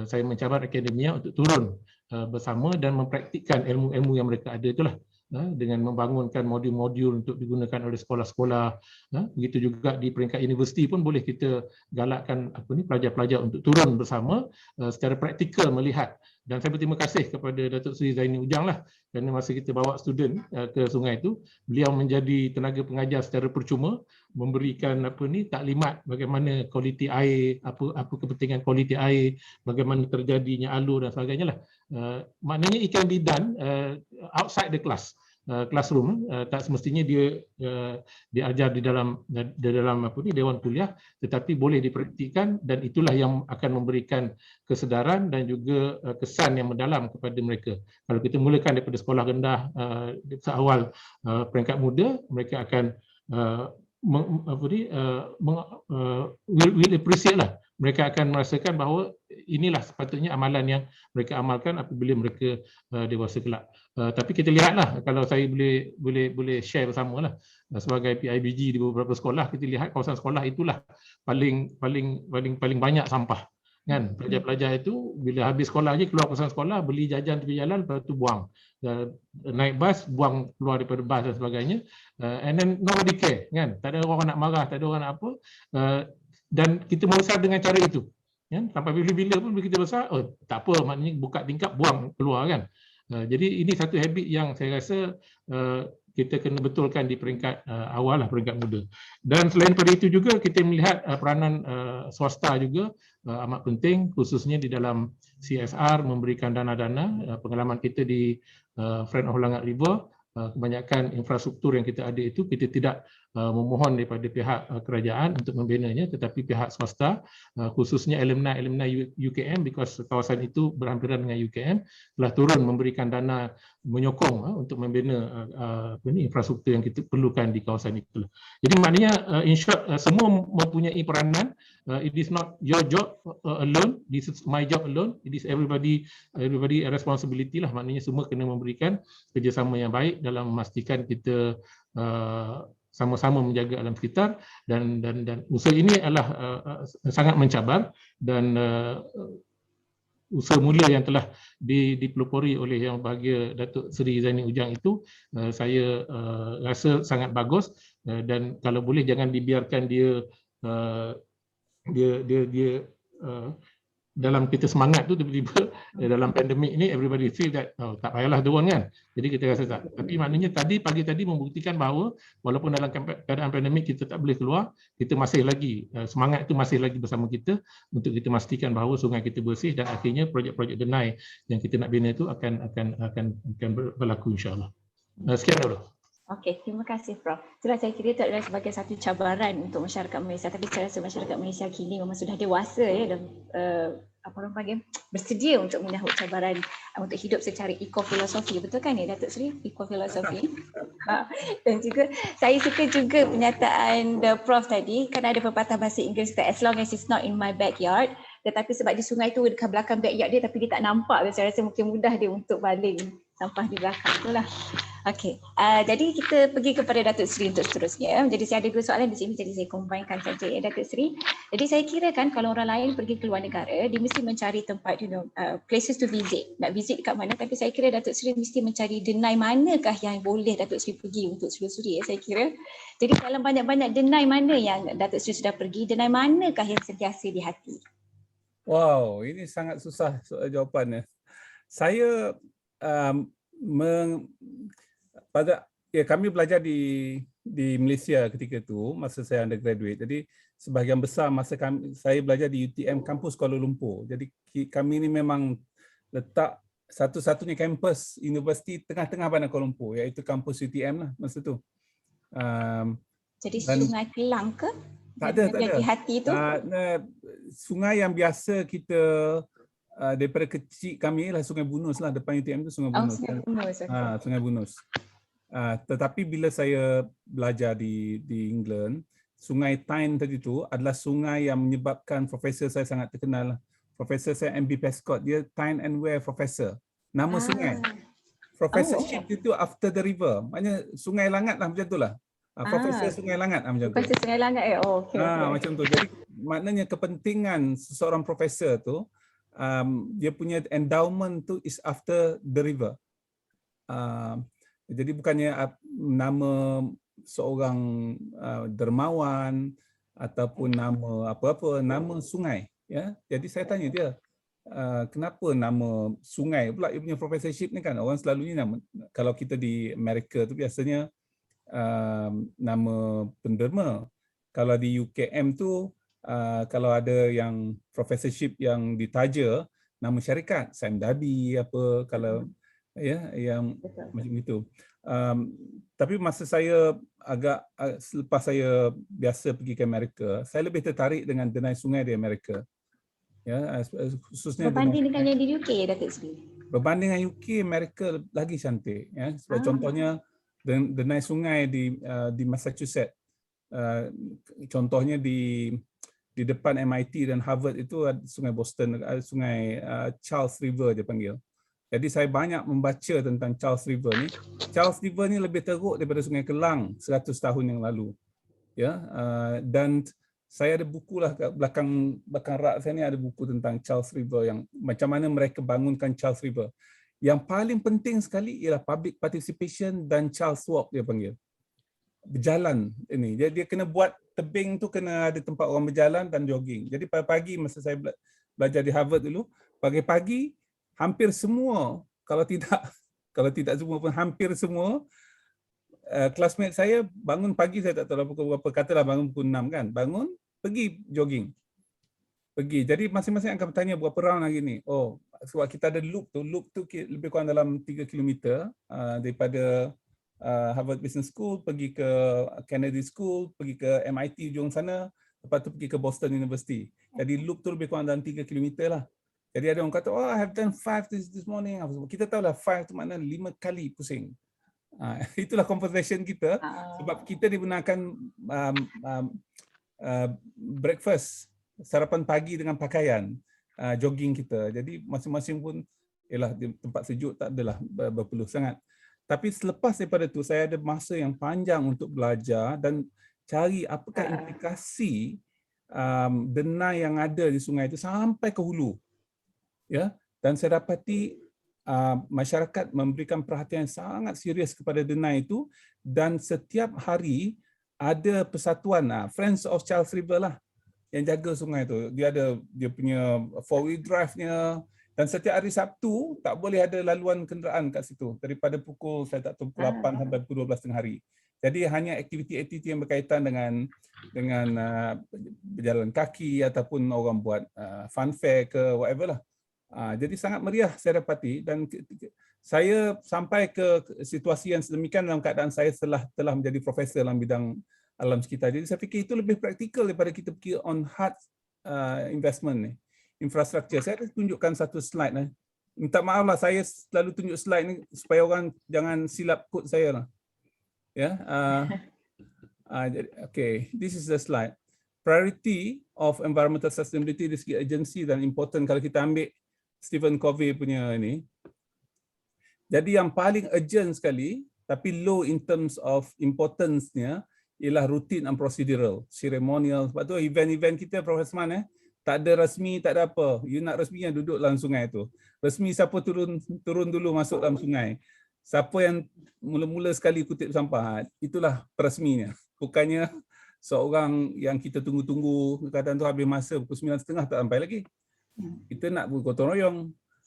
saya mencabar akademia untuk turun bersama dan mempraktikkan ilmu-ilmu yang mereka ada itulah, dengan membangunkan modul-modul untuk digunakan oleh sekolah-sekolah. Begitu juga di peringkat universiti pun boleh kita galakkan pelajar-pelajar untuk turun bersama secara praktikal melihat. Dan saya berterima kasih kepada Datuk Seri Zaini Ujang lah, kerana masa kita bawa student ke sungai itu, beliau menjadi tenaga pengajar secara percuma, memberikan taklimat bagaimana kualiti air, apa kepentingan kualiti air, bagaimana terjadinya alur dan sebagainya lah. Maknanya it can be done outside the classroom. Tak semestinya dia diajar di dalam dewan kuliah, tetapi boleh dipraktikkan, dan itulah yang akan memberikan kesedaran dan juga kesan yang mendalam kepada mereka. Kalau kita mulakan daripada sekolah rendah seawal peringkat muda, mereka akan will appreciate lah. Mereka akan merasakan bahawa inilah sepatutnya amalan yang mereka amalkan apabila mereka dewasa kelak. Tapi kita lihatlah, kalau saya boleh share bersama lah, sebagai PIBG di beberapa sekolah, kita lihat kawasan sekolah itulah paling banyak sampah kan. Pelajar-pelajar itu bila habis sekolah je keluar kawasan sekolah, beli jajan tepi jalan, lepas tu buang, naik bas buang keluar daripada bas dan sebagainya, and then nobody care kan. Tak ada orang nak marah, tak ada orang nak apa, dan kita membesar dengan cara itu kan. Sampai bila-bila pun bila kita besar, tak apa, maknanya buka tingkap buang keluar kan. Jadi ini satu habit yang saya rasa kita kena betulkan di peringkat awal lah, peringkat muda. Dan selain daripada itu juga kita melihat peranan swasta juga amat penting, khususnya di dalam CSR, memberikan dana-dana. Pengalaman kita di Friend of Langat River, kebanyakan infrastruktur yang kita ada itu kita tidak memohon daripada pihak kerajaan untuk membinanya, tetapi pihak swasta, khususnya alumni UKM, because kawasan itu berhampiran dengan UKM, telah turun memberikan dana menyokong untuk membina infrastruktur yang kita perlukan di kawasan itu. Jadi maknanya in short, semua mempunyai peranan. It is not your job alone, this is my job alone, it is everybody responsibility lah. Maknanya semua kena memberikan kerjasama yang baik dalam memastikan kita sama-sama menjaga alam sekitar, dan usaha ini adalah sangat mencabar, dan usaha mula yang telah dipelopori oleh Yang Berbahagia Datuk Seri Zaini Ujang itu saya rasa sangat bagus, dan kalau boleh jangan dibiarkan dia dalam kita semangat tu tiba-tiba dalam pandemik ni everybody feel that tak payahlah turun kan. Jadi kita rasa tak. Tapi maknanya pagi tadi membuktikan bahawa walaupun dalam keadaan pandemik kita tak boleh keluar, kita masih lagi semangat itu masih lagi bersama kita untuk kita pastikan bahawa sungai kita bersih, dan akhirnya projek-projek denai yang kita nak bina itu akan berlaku insya-Allah. Sekian dulu. Okey, terima kasih Prof. Itulah saya kira itu adalah sebagai satu cabaran untuk masyarakat Malaysia. Tapi saya rasa masyarakat Malaysia kini memang sudah dewasa ya dan apa orang panggil bersedia untuk menyahut cabaran untuk hidup secara ekofilosofi. Betul kan ya Datuk Seri? Ekofilosofi. Dan juga saya suka juga pernyataan the Prof tadi, kan ada pepatah bahasa Inggeris kata as long as it's not in my backyard, tetapi sebab di sungai tu dekat belakang backyard dia tapi dia tak nampak, saya rasa mungkin mudah dia untuk baling sampah di belakang itulah. Okey, jadi kita pergi kepada Datuk Seri untuk seterusnya. Jadi saya ada dua soalan di sini, jadi saya combinekan saja ya Datuk Seri. Jadi saya kira kan kalau orang lain pergi ke luar negara, dia mesti mencari tempat, places to visit. Nak visit dekat mana, tapi saya kira Datuk Seri mesti mencari denai manakah yang boleh Datuk Seri pergi untuk selusuri ya saya kira. Jadi dalam banyak-banyak denai mana yang Datuk Seri sudah pergi, denai manakah yang sentiasa di hati? Wow, ini sangat susah soal jawapannya. Saya kami belajar di Malaysia ketika itu masa saya undergraduate. Jadi sebahagian besar masa saya belajar di UTM kampus Kuala Lumpur. Jadi kami ini memang letak satu-satunya kampus universiti tengah-tengah bandar Kuala Lumpur, iaitu kampus UTM lah masa tu. Jadi Sungai Kelang ke? Tak ada. Di hati tu? Sungai yang biasa kita daripada kecil kami lah Sungai Bunus lah, depan UTM tu Sungai Bunus. Sungai Bunus. Okay. Sungai Bunus. Tetapi bila saya belajar di England, Sungai Tyne tadi tu adalah sungai yang menyebabkan profesor saya sangat terkenal. Profesor saya MB Prescott, dia Tyne and Wear Professor. Nama sungai. Professorship itu after the river. Maknanya Sungai Langat lah macam tu lah. Profesor Sungai Langat macam tu. Profesor Sungai Langat okay. Macam tu. Jadi maknanya kepentingan seseorang profesor tu, dia punya endowment tu is after the river. Jadi bukannya nama seorang dermawan ataupun nama apa-apa, nama sungai. Ya, jadi saya tanya dia, kenapa nama sungai pula dia punya professorship ni kan? Orang selalunya nama, kalau kita di Amerika tu biasanya nama penderma. Kalau di UKM tu kalau ada yang professorship yang ditaja nama syarikat, Sam Dabi apa, kalau ya yang macam itu. Tapi masa saya selepas saya biasa pergi ke Amerika, saya lebih tertarik dengan denai sungai di Amerika. Ya, khususnya berbanding dengan yang di UK Datuk Seri. Berbanding dengan UK, Amerika lagi cantik ya. Contohnya denai sungai di Massachusetts. Contohnya di depan MIT dan Harvard itu ada Sungai Boston, Sungai Charles River dia panggil. Jadi saya banyak membaca tentang Charles River ni. Charles River ni lebih teruk daripada Sungai Kelang 100 tahun yang lalu. Ya, dan saya ada buku lah kat belakang rak saya ni, ada buku tentang Charles River, yang macam mana mereka bangunkan Charles River. Yang paling penting sekali ialah public participation dan Charles Walk dia panggil. Berjalan ini. Dia kena buat tebing tu, kena ada tempat orang berjalan dan jogging. Jadi pagi-pagi masa saya belajar di Harvard dulu, pagi-pagi hampir semua, kalau tidak semua pun hampir semua classmate saya bangun pagi, saya tak tahu pukul berapa, katalah bangun pukul 6 kan, bangun pergi jogging. Jadi masing-masing akan bertanya berapa round hari ni. Oh, sebab kita ada loop tu lebih kurang dalam 3 km daripada Harvard Business School pergi ke Kennedy School, pergi ke MIT ujung sana, lepas tu pergi ke Boston University. Jadi loop tu lebih kurang dalam 3 km lah. Jadi ada orang kata, oh I have done 5 this morning. Kita tahu lah 5 tu makna 5 kali pusing. Itulah conversation kita, sebab kita digunakan breakfast, sarapan pagi dengan pakaian, jogging kita. Jadi masing-masing pun ialah di tempat sejuk, tak adalah berpeluh sangat. Tapi selepas daripada itu saya ada masa yang panjang untuk belajar dan cari apakah implikasi denai yang ada di sungai itu sampai ke hulu. Ya, dan saya dapati masyarakat memberikan perhatian sangat serius kepada denai itu, dan setiap hari ada persatuan Friends of Charles River lah yang jaga sungai tu. Dia ada dia punya 4-wheel drive-nya, dan setiap hari Sabtu tak boleh ada laluan kenderaan kat situ daripada pukul 8 sampai pukul 12 tengah hari. Jadi hanya aktiviti-aktiviti yang berkaitan dengan berjalan kaki ataupun orang buat fun fair ke whatever lah. Jadi sangat meriah saya dapati, dan saya sampai ke situasi yang sedemikian dalam keadaan saya telah menjadi profesor dalam bidang alam sekitar. Jadi saya fikir itu lebih praktikal daripada kita fikir on hard investment ni, infrastruktur. Saya ada tunjukkan satu slide ni. Minta maaf lah, saya selalu tunjuk slide ni supaya orang jangan silap kod saya lah. Ya, okay, this is the slide. Priority of environmental sustainability dari segi agensi dan important kalau kita ambil Stephen Covey punya ni. Jadi yang paling urgent sekali tapi low in terms of importance-nya ialah routine and procedural, ceremonial. Sebab tu event-event kita Profesor Osman tak ada rasmi, tak ada apa. You nak rasminya duduk dalam sungai tu. Rasmi siapa turun dulu masuk dalam sungai. Siapa yang mula-mula sekali kutip sampah, itulah peresminya. Bukannya seorang yang kita tunggu-tunggu, kadang tu habis masa pukul 9.30 tak sampai lagi. Kita nak bergotong royong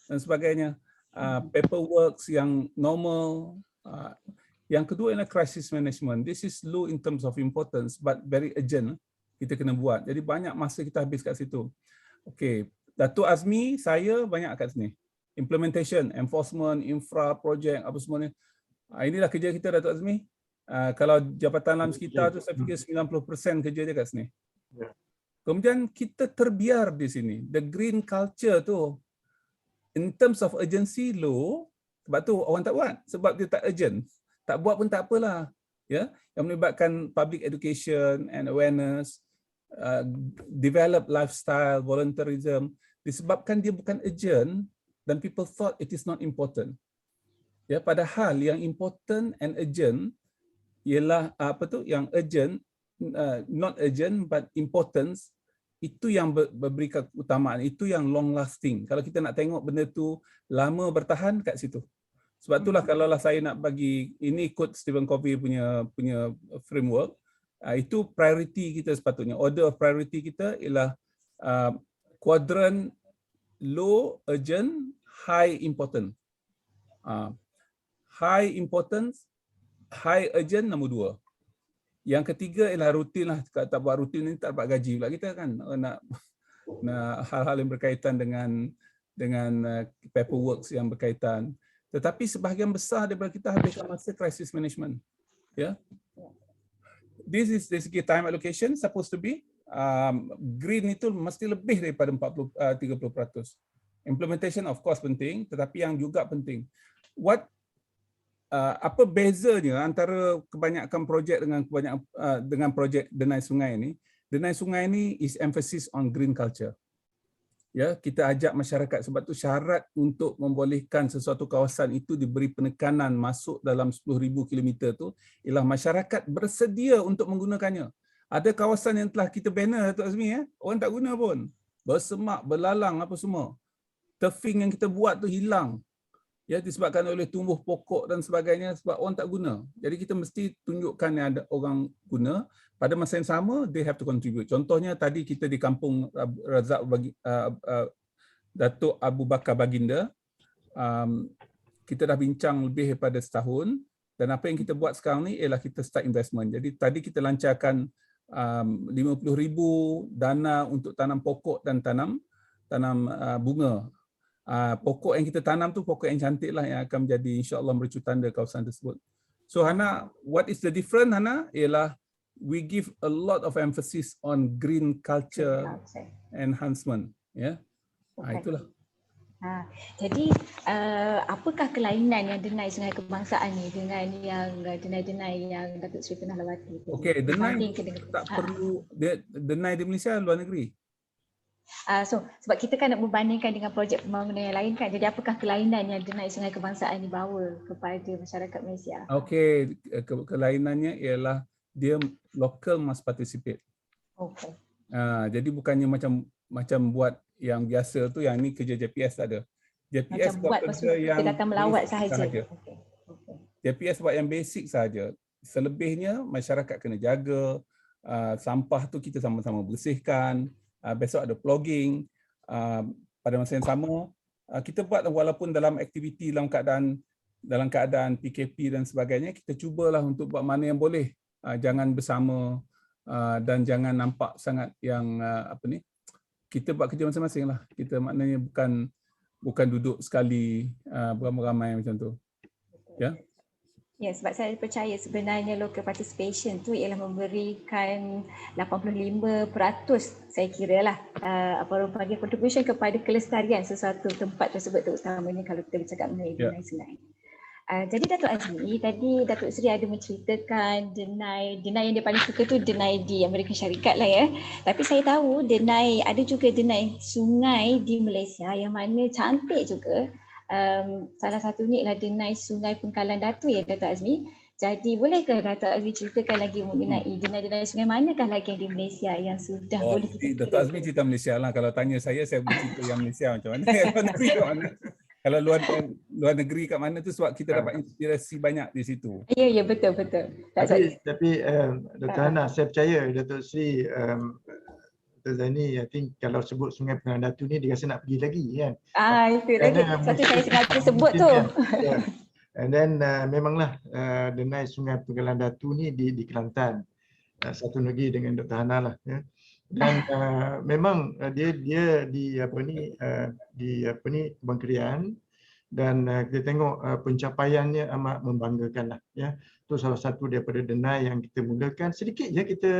dan sebagainya. Paperwork yang normal. Yang kedua adalah crisis management. This is low in terms of importance but very urgent. Kita kena buat. Jadi banyak masa kita habis kat situ. Okey, Datuk Azmi, saya banyak kat sini. Implementation, enforcement, infra, project, apa semua ni. Inilah kerja kita, Datuk Azmi. Kalau Jabatan Alam Sekitar tu saya fikir 90% kerja dia kat sini. Kemudian kita terbiar di sini. The green culture tu, in terms of urgency low, sebab tu orang tak buat. Sebab dia tak urgent. Tak buat pun tak apalah. Ya, yang melibatkan public education and awareness, develop lifestyle, volunteerism, disebabkan dia bukan urgent dan people thought it is not important. Ya, padahal yang important and urgent ialah yang urgent, not urgent but importance, itu yang beri keutamaan, itu yang long lasting. Kalau kita nak tengok benda tu lama bertahan kat situ. Sebab itulah kalaulah saya nak bagi, ini quote Stephen Covey punya framework, itu priority kita sepatutnya. Order of priority kita ialah quadrant low urgent, high important. High importance, high urgent nombor 2. Yang ketiga ialah rutin lah. Kalau tak buat rutin ni tak dapat gaji pula kita kan. Nak hal-hal yang berkaitan dengan paperwork yang berkaitan. Tetapi sebahagian besar daripada kita habiskan masa crisis management. Ya. This is dari segi time allocation supposed to be green itu mesti lebih daripada 30%. Implementation of course penting, tetapi yang juga penting. Apa bezanya antara kebanyakan projek dengan projek Denai Sungai ini? Denai Sungai ini is emphasis on green culture. Ya, kita ajak masyarakat, sebab tu syarat untuk membolehkan sesuatu kawasan itu diberi penekanan masuk dalam 10,000 km tu ialah masyarakat bersedia untuk menggunakannya. Ada kawasan yang telah kita banner, Datuk Azmi, orang tak guna pun. Bersemak, berlalang apa semua. Turfing yang kita buat tu hilang. Ya, disebabkan oleh tumbuh pokok dan sebagainya sebab orang tak guna. Jadi kita mesti tunjukkan yang ada orang guna. Pada masa yang sama, they have to contribute. Contohnya tadi kita di kampung Razak Datuk Abu Bakar Baginda, kita dah bincang lebih daripada setahun dan apa yang kita buat sekarang ni ialah kita start investment. Jadi tadi kita lancarkan 50,000 dana untuk tanam pokok dan tanam bunga. Pokok yang kita tanam tu pokok yang cantik lah yang akan menjadi insya-Allah mercu tanda kawasan tersebut. So Hana, what is the difference Hana? Ialah we give a lot of emphasis on green culture enhancement. Ya, itulah. Jadi apakah kelainan yang Denai Sungai Kebangsaan ni dengan yang Denai-Denai yang Datuk Seri pernah lawati? Okey, Denai tak perlu Denai di Malaysia luar negeri. So sebab kita kan nak membandingkan dengan projek pembangunan yang lain kan. Jadi apakah kelainan yang Denai Sungai Kebangsaan ni bawa kepada masyarakat Malaysia? Okey, kelainannya ialah dia local must participate. Okey. Jadi bukannya macam buat yang biasa tu, yang ni kerja JPS tak ada. JPS macam buat kerja yang kita datang melawat sahaja. Okay. JPS buat yang basic sahaja. Selebihnya masyarakat kena jaga, sampah tu kita sama-sama bersihkan, besok ada plogging, pada masa yang sama kita buat walaupun dalam aktiviti dalam keadaan PKP dan sebagainya, kita cubalah untuk buat mana yang boleh, jangan bersama dan jangan nampak sangat yang kita buat kerja masing-masing lah. Kita maknanya bukan duduk sekali beramai-ramai macam tu. Ya. Ya, sebab saya percaya sebenarnya local participation tu ialah memberikan 85% saya kira lah apa orang panggil contribution kepada kelestarian sesuatu tempat tersebut, terutamanya kalau kita bercakap mengenai denai sungai. Jadi Datuk Azmi, tadi Datuk Seri ada menceritakan denai yang dia paling suka tu denai di Amerika Syarikat lah ya. Tapi saya tahu ada juga denai sungai di Malaysia yang mana cantik juga. Salah satunya ialah denai Sungai Pengkalan Datu ya Datuk Azmi. Jadi bolehkah Datuk Azmi ceritakan lagi mengenai denai sungai manakah lagi yang di Malaysia yang sudah boleh kita Datuk Azmi cerita Malaysia lah. Kalau tanya saya boleh cerita yang Malaysia macam mana. Kalau luar negeri kat mana tu sebab kita dapat inspirasi banyak di situ. Ya betul. Tapi Dr. Hana, saya percaya Datuk Seri Dr. Zaini, I think kalau sebut Sungai Pengkalan Datu ni dia rasa nak pergi lagi kan. Itu lagi satu saya sengaja sebut tu. And then memanglah denai Sungai Pengkalan Datu ni di Kelantan. Satu negeri dengan Dr. Hana lah ya. Dan memang dia di Kebun Krian dan kita tengok pencapaiannya amat membanggakan lah ya. Itu salah satu daripada denai yang kita mulakan. Sedikit je kita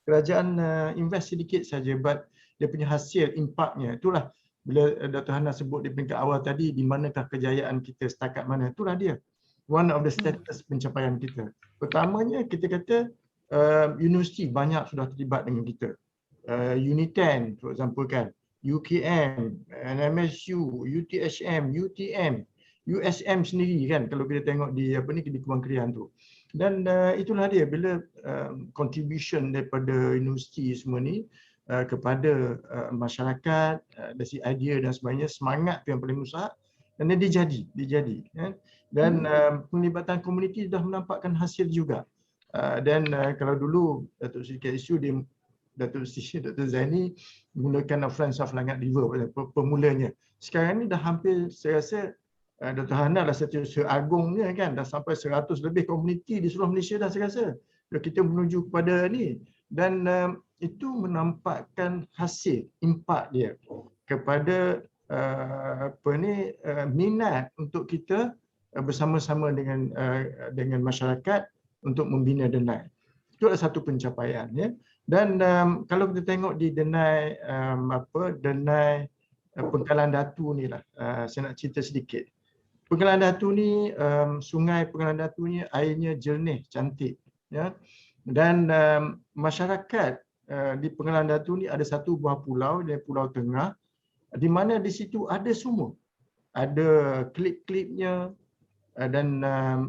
kerajaan invest sedikit saja, but dia punya hasil, impaknya itulah bila Dr. Hana sebut di peringkat awal tadi di manakah kejayaan kita setakat mana, itulah dia one of the status pencapaian kita. Pertamanya kita kata universiti banyak sudah terlibat dengan kita. Uni10 for example kan, UKM, NMSU, UTHM, UTM, USM sendiri kan kalau kita tengok di di Kebun Krian tu. Dan itulah dia bila contribution daripada universiti semua ni kepada masyarakat, dari idea dan sebagainya, semangat tu yang paling besar dan dia jadi kan. Dan penglibatan komuniti dah menampakkan hasil juga. Dan kalau dulu Datuk Seri KSU Datuk Zaini menggunakan Friends of Langat River pemulanya. Sekarang ni dah hampir saya rasa Dr. Hana dah setiausaha agungnya kan, dah sampai 100 lebih komuniti di seluruh Malaysia dah saya rasa. Kita menuju kepada ni dan itu menampakkan hasil, impak dia kepada minat untuk kita bersama-sama dengan masyarakat untuk membina denai. Itu adalah satu pencapaian ya. Dan kalau kita tengok di denai Pengkalan Datu ni lah, saya nak cerita sedikit. Pengkalan Datu ni, Sungai Pengkalan Datu ni airnya jernih, cantik ya. Dan masyarakat di Pengkalan Datu ni ada satu buah pulau, dia Pulau Tengah, di mana di situ ada semua. Ada klip-klipnya dan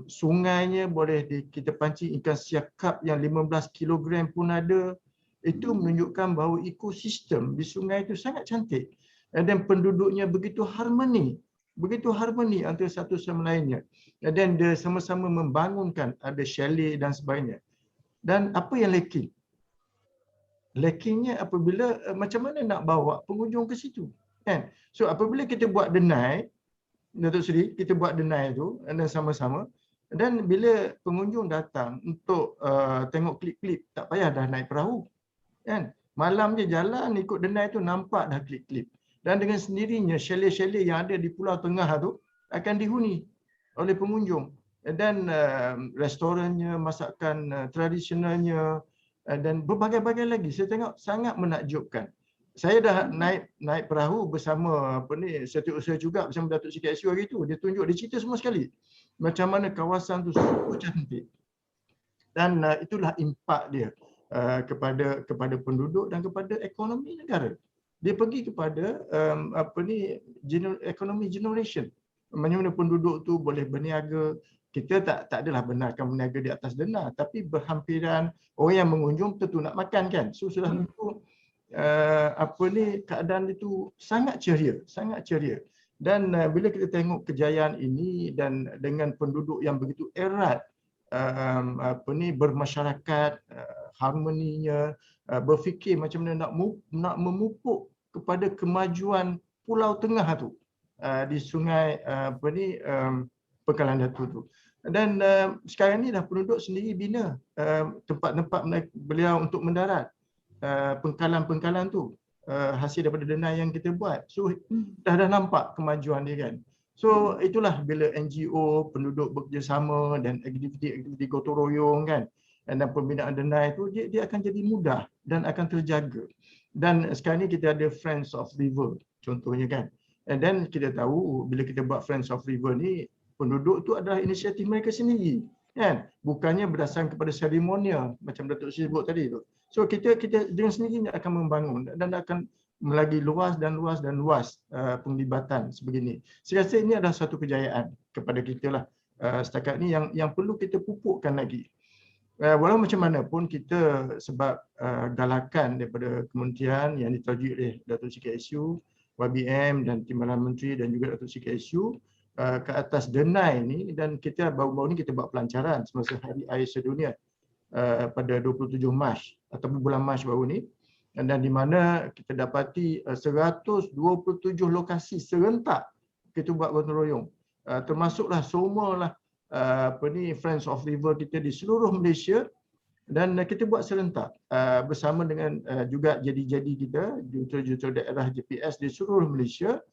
sungainya boleh kita pancing ikan siakap yang 15 kg pun ada. Itu menunjukkan bahawa ekosistem di sungai itu sangat cantik dan penduduknya begitu harmoni antara satu sama lainnya. Dan dia sama-sama membangunkan, ada chalet dan sebagainya. Dan apa yang lacking? Lackingnya apabila macam mana nak bawa pengunjung ke situ kan. So apabila kita buat denai, Datuk Seri, kita buat denai tu dan sama-sama, dan bila pengunjung datang untuk tengok klip-klip, tak payah dah naik perahu kan. Malam je jalan ikut denai tu nampak dah klip-klip. Dan dengan sendirinya chalet-chalet yang ada di Pulau Tengah tu akan dihuni oleh pengunjung. Dan restorannya, masakan tradisionalnya dan berbagai-bagai lagi. Saya tengok sangat menakjubkan. Saya dah naik perahu bersama setiausaha juga bersama Datuk Seri KSU hari tu. Dia tunjuk, dia cerita semua sekali macam mana kawasan tu super cantik. Dan itulah impak dia kepada penduduk dan kepada ekonomi negara. Dia pergi kepada ekonomi generation. Mana penduduk tu boleh berniaga. Kita tak adalah benarkan berniaga di atas denai, tapi berhampiran orang yang mengunjung tentu nak makan kan. So sudah tentu keadaan itu sangat ceria. Dan bila kita tengok kejayaan ini dan dengan penduduk yang begitu erat bermasyarakat, harmoninya, berfikir macam mana nak memupuk kepada kemajuan Pulau Tengah tu di sungai Pengkalan Datu tu. Dan sekarang ni dah penduduk sendiri bina tempat-tempat beliau untuk mendarat, pengkalan-pengkalan tu. hasil daripada denai yang kita buat. So dah nampak kemajuan dia kan. So itulah bila NGO, penduduk bekerjasama dan aktiviti-aktiviti gotong royong kan, dan pembinaan denai itu dia akan jadi mudah dan akan terjaga. Dan sekarang ni kita ada Friends of River contohnya kan. And then kita tahu bila kita buat Friends of River ni, penduduk tu adalah inisiatif mereka sendiri kan, bukannya berdasarkan kepada seremonial macam Datuk Seri sebut tadi tu. So kita dengan sendirinya akan membangun dan akan melagi luas penglibatan sebegini. Saya rasa ini adalah satu kejayaan kepada kita lah setakat ni yang perlu kita pupukkan lagi. Walau macam mana pun kita sebab galakan daripada kementerian yang ditajuk oleh Datuk Seri KSU, YBM dan Timbalan Menteri dan juga Datuk Seri KSU ke atas denai ni, dan kita baru-baru ni kita buat pelancaran semasa Hari Air Sedunia pada 27 Mac ataupun bulan Mac baru ni, dan di mana kita dapati 127 lokasi serentak kita buat gotong royong, termasuklah semualah Friends of River kita di seluruh Malaysia, dan kita buat serentak bersama dengan juga jadi-jadi kita, juruterjun daerah JPS di seluruh Malaysia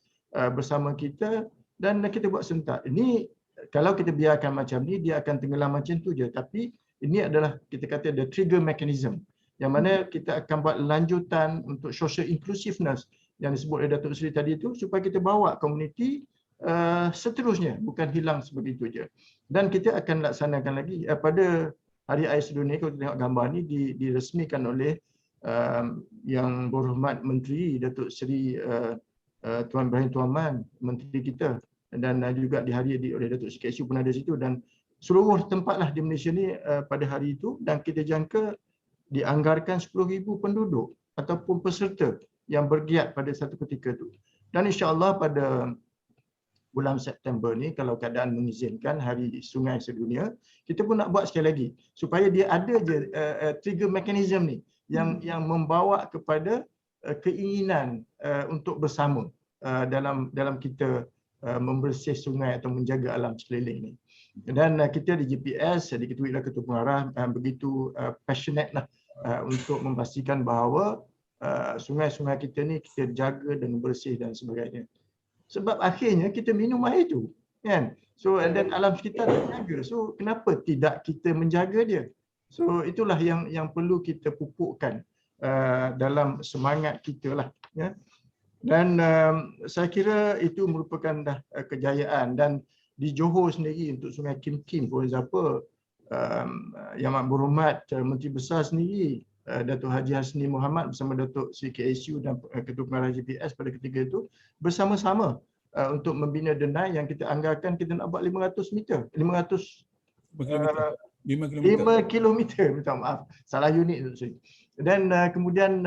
bersama kita, dan kita buat serentak. Ini kalau kita biarkan macam ni, dia akan tenggelam macam tu je. Tapi ini adalah kita kata the trigger mechanism, yang mana kita akan buat lanjutan untuk social inclusiveness yang disebut oleh Datuk Seri tadi itu, supaya kita bawa komuniti seterusnya, bukan hilang sebegitu je. Dan kita akan laksanakan lagi pada Hari Air Sedunia. Kalau kita tengok gambar ni diresmikan oleh Yang Berhormat Menteri Datuk Seri Tuan Ibrahim Tuaman, Menteri kita, dan juga dihadiri oleh Datuk Seri KSU pun ada situ, dan seluruh tempatlah di Malaysia ni pada hari itu, dan kita jangka dianggarkan 10,000 penduduk ataupun peserta yang bergiat pada satu ketika itu. Dan insya-Allah pada bulan September ni, kalau keadaan mengizinkan, Hari Sungai Sedunia, kita pun nak buat sekali lagi supaya dia ada je trigger mechanism ni yang membawa kepada keinginan untuk bersama dalam kita membersih sungai atau menjaga alam sekeliling ni. Dan kita di GPS diketuai oleh Ketua Pengarah begitu passionate lah untuk memastikan bahawa sungai-sungai kita ni kita jaga dan bersih dan sebagainya. Sebab akhirnya kita minum air itu kan. So dan alam sekitar terjaga. So kenapa tidak kita menjaga dia? So itulah yang perlu kita pupukkan dalam semangat kita lah ya. Dan saya kira itu merupakan dah kejayaan. Dan di Johor sendiri untuk Sungai Kim Kim, for example, Yang Berhormat Menteri Besar sendiri, Datuk Haji Hasni Mohamad bersama Datuk Seri KSU dan Ketua Pengarah GPS pada ketika itu bersama-sama untuk membina denai yang kita anggarkan kita nak buat 500 meter, 5 kilometer, minta maaf, salah unit tu. Dan kemudian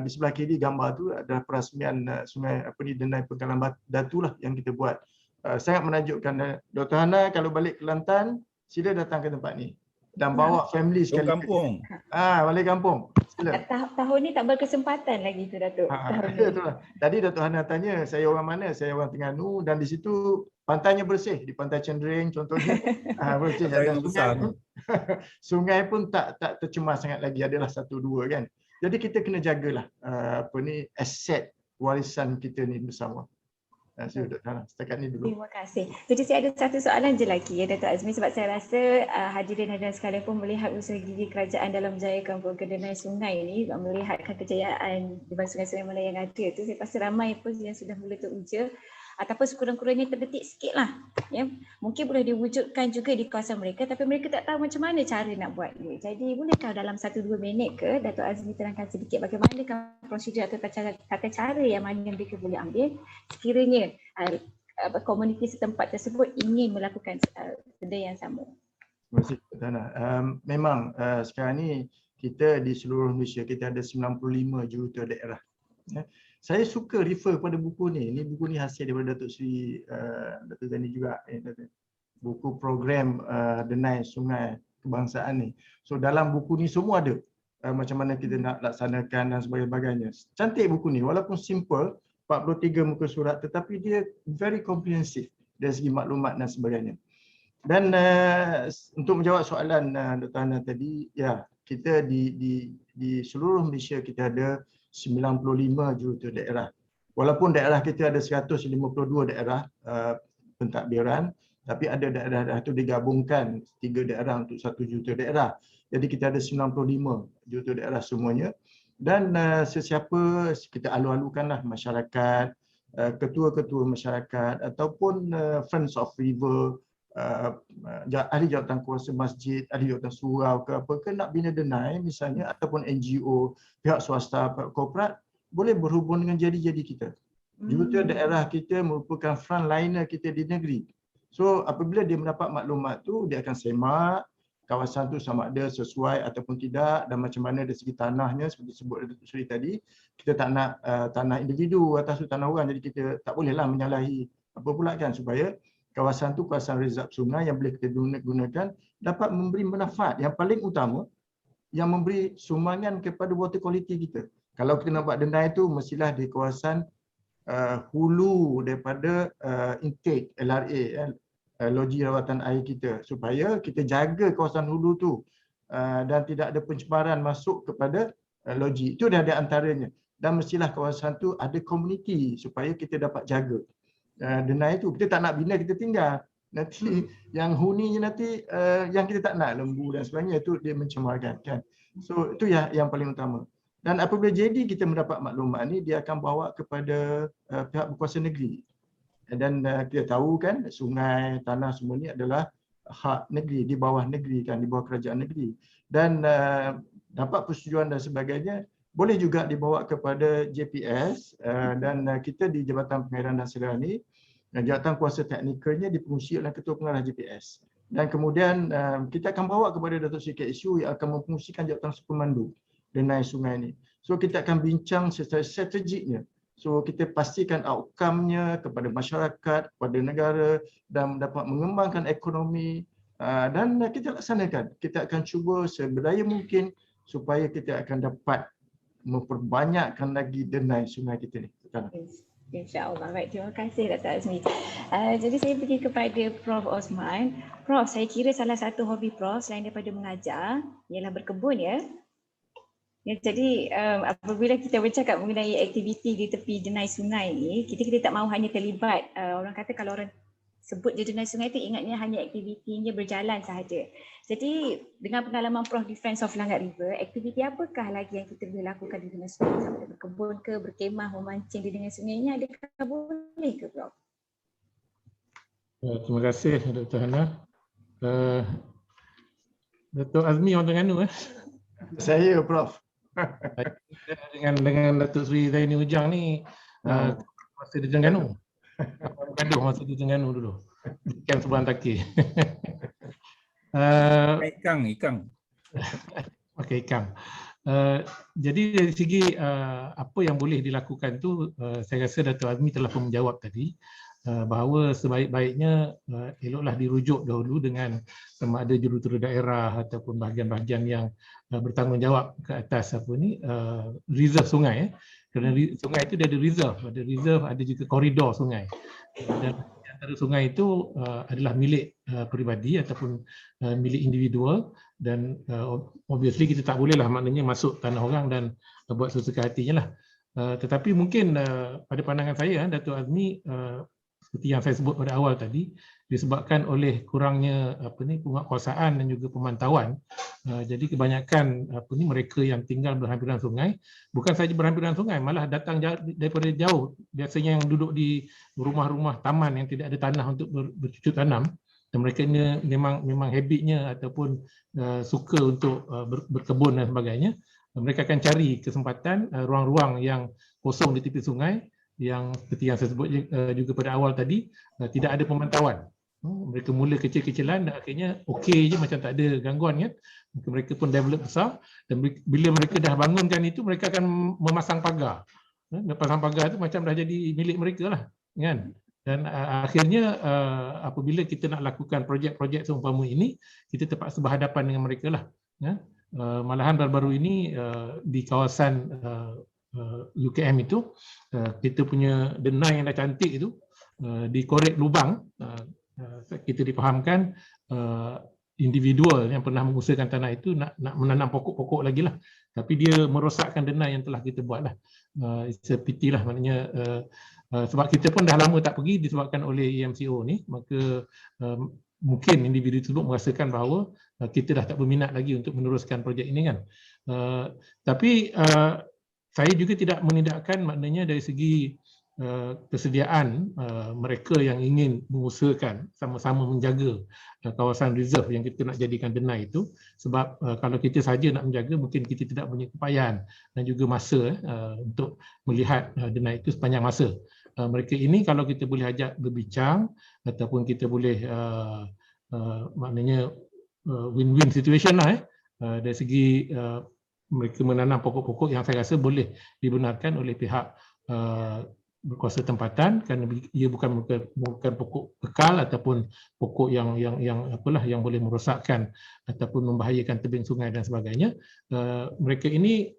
di sebelah kiri gambar tu ada perasmian sungai denai Pengkalan Datu lah yang kita buat. Sangat menakjubkan. Dr. Hana kalau balik Kelantan, sila datang ke tempat ni dan bawa family sekali. Kampung. Balik kampung. Sila. Tahun ni tak berkesempatan lagi tu Datuk. Itulah. Tadi Datuk Hana tanya saya orang mana? Saya orang Terengganu, dan di situ pantainya bersih, di Pantai Cendering contohnya. Bersih. Dan sungai pun tak tercemar sangat lagi, adalah 1-2 kan. Jadi kita kena jagalah aset warisan kita ni bersama. Setakat ni dulu. Terima kasih. Jadi saya ada satu soalan je lagi ya Datuk Azmi, sebab saya rasa hadirin sekalian pun melihat usaha gigi kerajaan dalam menjayakan program denai sungai ini, melihatkan kejayaan di sungai-sungai mana yang ada tu, saya rasa ramai pun yang sudah mula teruja ataupun sekurang-kurangnya terdetik sikit lah ya. Mungkin boleh diwujudkan juga di kawasan mereka, tapi mereka tak tahu macam mana cara nak buat dia. Jadi bolehkah dalam 1-2 minit ke Datuk Azmi terangkan sedikit bagaimanakah prosedur atau tata cara yang mana yang mereka boleh ambil sekiranya komuniti setempat tersebut ingin melakukan benda yang sama. Terima kasih Dana. Memang sekarang ni kita di seluruh Malaysia kita ada 95 juruter daerah. Saya suka refer pada buku ni. Ini buku ni hasil daripada Datuk Seri Datuk Zani juga. Buku program denai sungai kebangsaan ni. So dalam buku ni semua ada macam mana kita nak laksanakan dan sebagainya. Cantik buku ni walaupun simple, 43 muka surat, tetapi dia very comprehensive dari segi maklumat dan sebagainya. Dan untuk menjawab soalan Dr. Hana tadi, ya kita di seluruh Malaysia kita ada 95 juruterus daerah. Walaupun daerah kita ada 152 daerah pentadbiran, tapi ada daerah-daerah itu digabungkan 3 daerah untuk 1 juruterus daerah. Jadi kita ada 95 juruterus daerah semuanya. Dan sesiapa kita alu-alukanlah masyarakat, ketua-ketua masyarakat ataupun Friends of River, ahli jawatan kuasa masjid, ahli jawatan surau ke apa ke nak bina denai misalnya, ataupun NGO, pihak swasta, pihak korporat, boleh berhubung dengan jadi-jadi kita. Juruterus daerah kita merupakan frontliner kita di negeri. So apabila dia mendapat maklumat tu, dia akan semak kawasan tu sama ada sesuai ataupun tidak, dan macam mana dari segi tanahnya seperti sebut Datuk Seri tadi. Kita tak nak tanah individu atas tanah orang, jadi kita tak bolehlah menyalahi apa pula kan, supaya kawasan tu kawasan rezerv sungai yang boleh kita gunakan, dapat memberi manfaat yang paling utama, yang memberi sumbangan kepada water quality kita. Kalau kita nak buat denai tu, mestilah di kawasan hulu daripada intake LRA, loji rawatan air kita, supaya kita jaga kawasan hulu tu dan tidak ada pencemaran masuk kepada loji. Itu dah ada antaranya. Dan mestilah kawasan tu ada komuniti supaya kita dapat jaga denai itu. Kita tak nak bina kita tinggal. Nanti yang huninya nanti yang kita tak nak, lembu dan sebagainya, itu dia mencemarkan kan. So itu yang paling utama. Dan apabila jadi kita mendapat maklumat ni, dia akan bawa kepada pihak berkuasa negeri. Dan kita tahu kan, sungai, tanah semua ni adalah hak negeri, di bawah negeri kan, di bawah kerajaan negeri. Dan dapat persetujuan dan sebagainya, boleh juga dibawa kepada JPS, dan kita di Jabatan Pengairan dan Saliran ni, jawatan kuasa teknikalnya dipengurusi oleh Ketua Pengarah JPS. Dan kemudian kita akan bawa kepada Datuk Seri KSU yang akan mempengurusikan jawatan pemandu denai sungai ni. So kita akan bincang secara strategiknya. So kita pastikan outcome-nya kepada masyarakat, kepada negara, dan dapat mengembangkan ekonomi, dan kita laksanakan. Kita akan cuba seberdaya mungkin supaya kita akan dapat memperbanyakkan lagi denai sungai kita ni. InsyaAllah. Baik, terima kasih Dr. Azmi. Jadi saya pergi kepada Prof. Osman. Prof, saya kira salah satu hobi Prof selain daripada mengajar ialah berkebun ya. Ya, jadi apabila kita bercakap mengenai aktiviti di tepi denai sungai ni, kita tak mahu hanya terlibat. Orang kata kalau orang sebut je denai sungai tu ingatnya hanya aktivitinya berjalan sahaja. Jadi dengan pengalaman Prof di Friends of Langkat River, aktiviti apakah lagi yang kita boleh lakukan di denai sungai? Sama ada berkebun ke, berkemah, memancing di denai sungai ni, adakah boleh ke Prof? Terima kasih Dr. Hana. Dr. Azmi orang Terengganu Saya Prof. dengan Datuk Seri Zaini Ujang ni masa di Terengganu. Gaduh masa di Terengganu dulu. Ikan seberang takir. Ikang. Okey, Ikang. Jadi dari segi apa yang boleh dilakukan tu, saya rasa Datuk Azmi telah pun menjawab tadi, bahawa sebaik-baiknya eloklah dirujuk dahulu dengan sama ada juruterus daerah ataupun bahagian-bahagian yang bertanggungjawab ke atas reserve sungai. Kerana sungai itu dia ada reserve, ada juga koridor sungai. Dan antara sungai itu adalah milik peribadi ataupun milik individual, dan obviously kita tak bolehlah maknanya masuk tanah orang dan buat sesuka hatinya lah. Tetapi mungkin pada pandangan saya, Datuk Azmi, seperti yang saya sebut pada awal tadi, disebabkan oleh kurangnya penguatkuasaan dan juga pemantauan. Jadi kebanyakan mereka yang tinggal berhampiran sungai, bukan saja berhampiran sungai, malah datang daripada jauh. Biasanya yang duduk di rumah-rumah taman yang tidak ada tanah untuk bercucuk tanam, dan mereka ini memang habitnya ataupun suka untuk berkebun dan sebagainya. Mereka akan cari kesempatan ruang-ruang yang kosong di tepi sungai, yang seperti yang saya sebut juga pada awal tadi, tidak ada pemantauan. Mereka mula kecil-kecilan dan akhirnya okey je, macam tak ada gangguan kan. Mereka pun develop besar, dan bila mereka dah bangunkan itu, mereka akan memasang pagar. Pasang pagar itu macam dah jadi milik mereka lah kan. Dan akhirnya apabila kita nak lakukan projek-projek seumpama ini, kita terpaksa berhadapan dengan mereka lah. Malahan baru-baru ini di kawasan UKM itu, kita punya denai yang dah cantik itu dikorek lubang. Kita difahamkan individual yang pernah mengusahakan tanah itu nak menanam pokok-pokok lagi lah. tapi dia merosakkan denai yang telah kita buat lah. It's a pity lah, maknanya sebab kita pun dah lama tak pergi disebabkan oleh EMCO ni, maka mungkin individu tersebut merasakan bahawa kita dah tak berminat lagi untuk meneruskan projek ini kan. Tapi saya juga tidak menidakkan, maknanya dari segi kesediaan mereka yang ingin mengusahakan sama-sama menjaga kawasan reserve yang kita nak jadikan denai itu, sebab kalau kita saja nak menjaga mungkin kita tidak punya kepayahan dan juga masa untuk melihat denai itu sepanjang masa. Mereka ini kalau kita boleh ajak berbincang ataupun kita boleh maknanya win-win situation lah dari segi mereka menanam pokok-pokok yang saya rasa boleh dibenarkan oleh pihak berkuasa tempatan, kerana ia bukan pokok kekal ataupun pokok yang boleh merosakkan ataupun membahayakan tebing sungai dan sebagainya. Mereka ini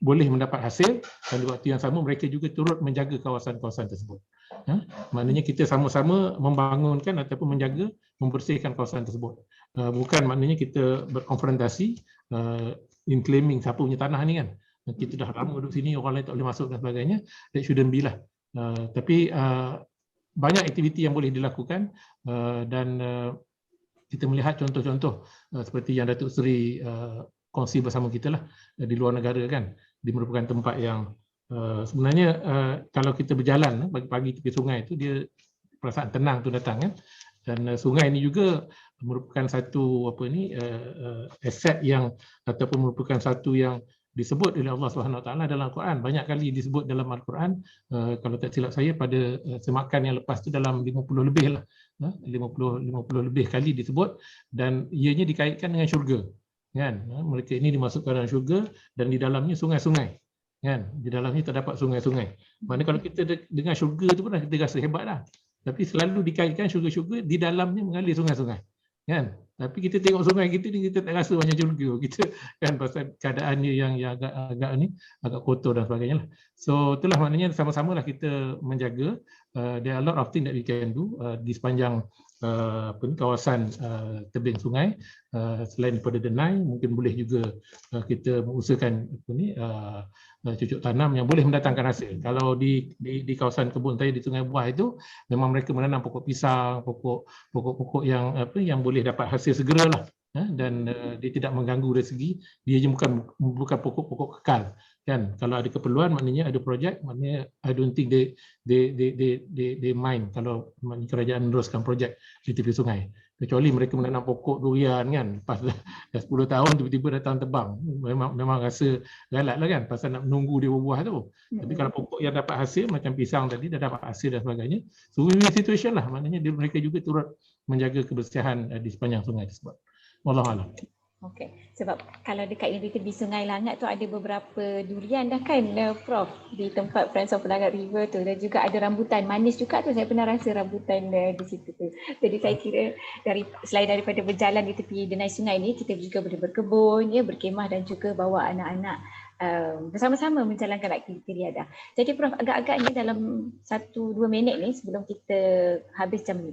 boleh mendapat hasil dan di waktu yang sama mereka juga turut menjaga kawasan-kawasan tersebut. Maknanya kita sama-sama membangunkan ataupun menjaga, membersihkan kawasan tersebut. Bukan maknanya kita berkonfrontasi in claiming siapa punya tanah ni kan. Kita dah lama duduk sini, orang lain tak boleh masuk dan sebagainya. That shouldn't be lah. Tapi banyak aktiviti yang boleh dilakukan dan kita melihat contoh-contoh seperti yang Datuk Seri kongsi bersama kita lah di luar negara kan. Dia merupakan tempat yang sebenarnya kalau kita berjalan pagi-pagi tepi sungai itu, dia perasaan tenang tu datang kan. Dan sungai ini juga merupakan satu aset yang ataupun merupakan satu yang disebut oleh Allah SWT dalam Al-Quran. Banyak kali disebut dalam Al-Quran, kalau tak silap saya pada semakan yang lepas tu dalam 50 lebih lah, 50 lebih kali disebut, dan ianya dikaitkan dengan syurga kan. Mereka ini dimasukkan dalam syurga dan di dalamnya sungai-sungai kan, di dalamnya terdapat sungai-sungai. Maknanya kalau kita dengar syurga tu pun kita rasa hebat lah, tapi selalu dikaitkan syurga-syurga di dalamnya mengalir sungai-sungai kan. Tapi kita tengok sungai kita ni, kita tak rasa macam syurga kita kan, pasal keadaannya yang agak kotor dan sebagainya lah. So itulah maknanya sama-sama lah kita menjaga. There are a lot of things that we can do di sepanjang kawasan tebing sungai. Selain daripada denai, mungkin boleh juga kita mengusahakan cucuk tanam yang boleh mendatangkan hasil. Kalau di kawasan kebun saya di Sungai Buah itu, memang mereka menanam pokok pisang, pokok-pokok yang boleh dapat hasil segeralah, dan dia tidak mengganggu dari segi dia bukan pokok-pokok kekal kan. Kalau ada keperluan, maknanya ada projek, maknanya I don't think they mind kalau kerajaan meneruskan projek di tepi sungai, kecuali mereka menanam pokok durian kan, lepas dah 10 tahun tiba-tiba datang tebang, memang rasa galak lah kan, pasal nak menunggu dia berbuah tu. Tapi kalau pokok yang dapat hasil macam pisang tadi dah dapat hasil dan sebagainya, so win-win situation lah, maknanya mereka juga turut menjaga kebersihan di sepanjang sungai tersebut. Wallahualam. Okey, sebab kalau dekat tepi Sungai Langat tu ada beberapa durian dah kan, Prof, di tempat Friends of Langat River tu, dan juga ada rambutan manis juga tu, saya pernah rasa rambutan di situ tu. Jadi saya kira selain daripada berjalan di tepi denai sungai ni, kita juga boleh berkebun, berkemah dan juga bawa anak-anak bersama-sama menjalankan aktiviti riadah. Jadi Prof, agak-agaknya dalam 1-2 minit ni sebelum kita habis jam 5,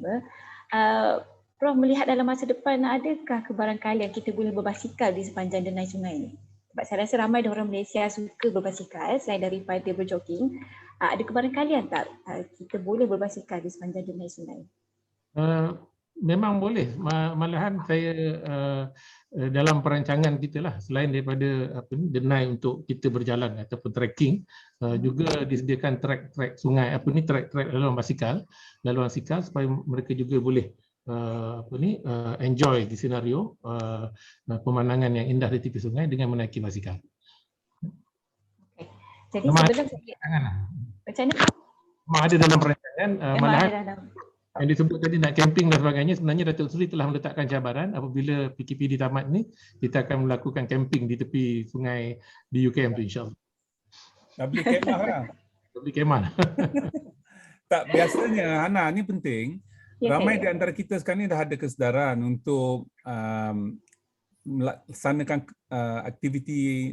Prof melihat dalam masa depan adakah kebarangkalian kita boleh berbasikal di sepanjang denai sungai ini? Sebab saya rasa ramai orang Malaysia suka berbasikal selain daripada berjogging. Ada kebarangkalian tak kita boleh berbasikal di sepanjang denai sungai? Memang boleh. Malahan saya dalam perancangan kita lah, selain daripada denai untuk kita berjalan ataupun trekking, juga disediakan trek sungai, trek laluan basikal supaya mereka juga boleh enjoy di senario pemandangan yang indah di tepi sungai dengan menaiki basikal. Okay. Jadi sebelum macam mana? Memang ada dalam perancangan, malahan yang disebut tadi nak camping dan sebagainya, sebenarnya Datuk Seri telah meletakkan cabaran apabila PKP ditamat ni, kita akan melakukan camping di tepi sungai di UKM tu insya-Allah. Tak beli kemah lah. Beli kemah. Tak, biasanya Hana, ni penting. Ramai di antara kita sekarang ni dah ada kesedaran untuk melaksanakan aktiviti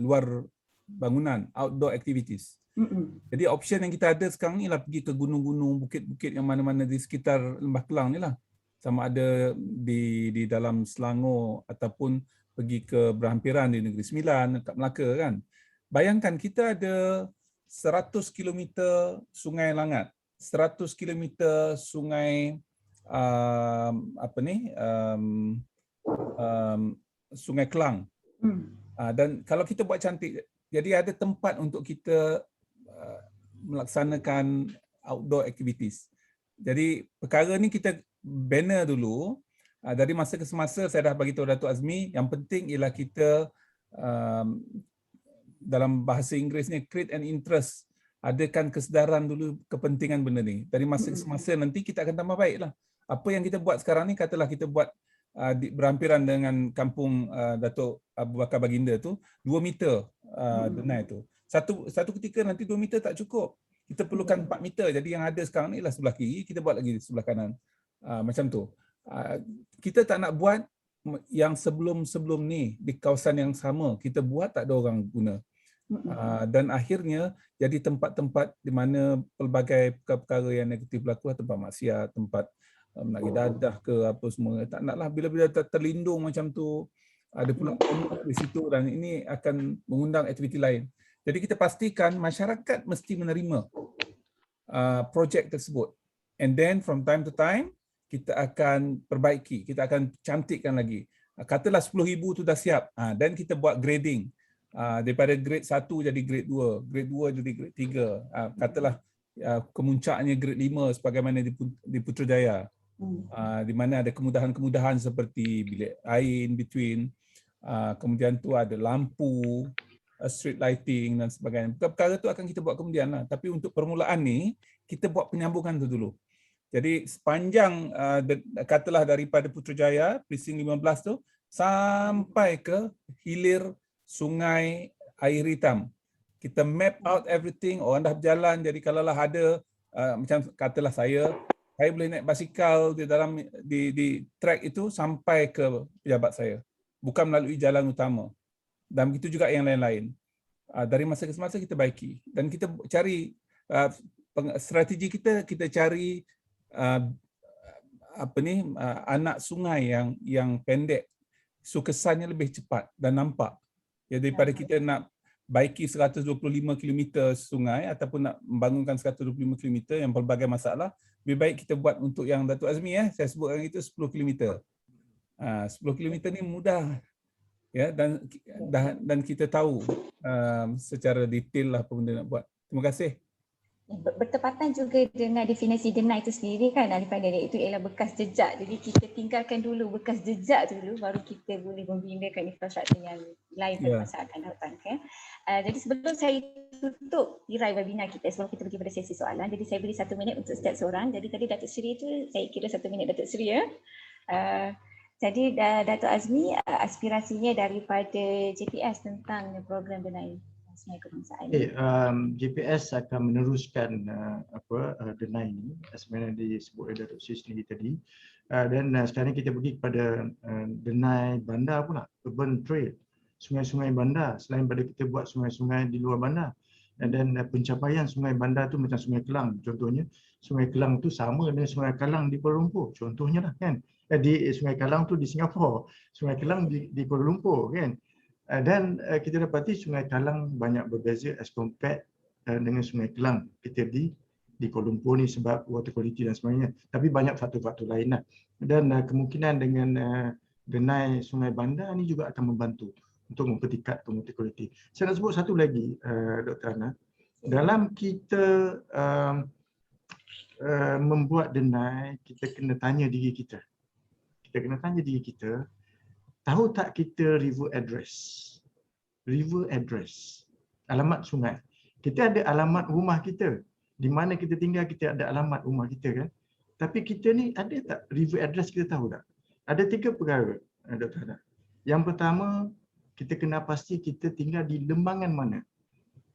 luar bangunan, outdoor activities. Jadi option yang kita ada sekarang ni lah pergi ke gunung-gunung, bukit-bukit yang mana-mana di sekitar Lembah Kelang ni lah. Sama ada di dalam Selangor ataupun pergi ke berhampiran di Negeri Sembilan, kat Melaka kan. Bayangkan kita ada 100 km sungai Langat, 100 km sungai Sungai Kelang. Dan kalau kita buat cantik, jadi ada tempat untuk kita melaksanakan outdoor activities. Jadi perkara ni kita banner dulu. Dari masa ke semasa saya dah bagi tahu Datuk Azmi, yang penting ialah kita dalam bahasa Inggeris ni create an interest, adakan kesedaran dulu kepentingan benda ni. Dari masa ke semasa nanti kita akan tambah baiklah. Apa yang kita buat sekarang ni, katalah kita buat berhampiran dengan kampung Datuk Abu Bakar Baginda tu 2 meter denai tu. Satu ketika nanti 2 meter tak cukup. Kita perlukan 4 meter. Jadi yang ada sekarang ni lah sebelah kiri, kita buat lagi sebelah kanan. Macam tu. Kita tak nak buat yang sebelum-sebelum ni di kawasan yang sama. Kita buat tak ada orang guna. Dan akhirnya jadi tempat-tempat di mana pelbagai perkara yang negatif berlaku, tempat maksiat, tempat nak pergi dadah ke apa semua. Tak naklah bila-bila terlindung macam tu, ada pula di situ, dan ini akan mengundang aktiviti lain. Jadi kita pastikan masyarakat mesti menerima projek tersebut. And then from time to time kita akan perbaiki, kita akan cantikkan lagi. Katalah 10,000 tu dah siap, dan kita buat grading. Daripada grade 1 jadi grade 2, grade 2 jadi grade 3. Katalah kemuncaknya grade 5 sebagaimana di Putrajaya. Di mana ada kemudahan-kemudahan seperti bilik air in between, kemudian tu ada lampu, street lighting dan sebagainya. Perkara tu akan kita buat kemudian lah. Tapi untuk permulaan ni, kita buat penyambungan tu dulu. Jadi sepanjang katalah daripada Putrajaya, precinct 15 tu, sampai ke hilir Sungai Air Hitam. Kita map out everything, orang dah berjalan, jadi kalaulah ada, macam katalah saya boleh naik basikal di dalam di track itu sampai ke pejabat saya, bukan melalui jalan utama. Dan begitu juga yang lain-lain. Dari masa ke semasa kita baiki, dan kita cari strategi kita cari anak sungai yang pendek, so kesannya lebih cepat dan nampak. Ya, daripada kita nak baiki 125 km sungai ataupun nak membangunkan 125 km yang pelbagai masalah, lebih baik kita buat untuk yang Datuk Azmi, saya sebutkan itu 10 km. 10 km ni mudah, ya, dan kita tahu secara detail lah apa benda nak buat. Terima kasih. Bertepatan juga dengan definisi deny itu sendiri kan, daripada itu ialah bekas jejak. Jadi kita tinggalkan dulu bekas jejak dulu, baru kita boleh membinakan infrastruktur yang lain pada masa akan datang. Jadi sebelum saya tutup tirai webinar kita, sebelum kita pergi pada sesi soalan, jadi saya beri 1 minit untuk setiap seorang. Jadi tadi Datuk Seri itu saya kira 1 minit Datuk Seri, ya. Jadi Datuk Azmi, aspirasinya daripada JPS tentang program deny Sungai Kebangsaan. JPS akan meneruskan deny ini sebenarnya disebut oleh Datuk Seri sendiri tadi, dan sekarang kita pergi kepada deny bandar pula, urban trail, sungai-sungai bandar, selain pada kita buat sungai-sungai di luar bandar. Dan pencapaian sungai bandar tu macam Sungai Kelang contohnya. Sungai Kelang tu sama dengan Sungai Kalang di Kuala Lumpur contohnya lah kan. Di Sungai Kalang tu di Singapura, Sungai Kelang di Kuala Lumpur kan. Dan kita dapati Sungai Kalang banyak berbeza as compared dengan Sungai Kelang kita di Kuala Lumpur ni sebab water quality dan sebagainya. Tapi banyak faktor-faktor lain lah. Dan kemungkinan dengan deny sungai bandar ni juga akan membantu untuk mempertingkatkan water quality. Saya nak sebut satu lagi, Dr. Hana. Dalam kita membuat deny, kita kena tanya diri kita. Tahu tak kita river address, alamat sungai. Kita ada alamat rumah kita. Di mana kita tinggal, kita ada alamat rumah kita kan. Tapi kita ni ada tak river address, kita tahu tak? Ada 3 perkara, Dr. Hana. Yang pertama, kita kena pasti kita tinggal di lembangan mana.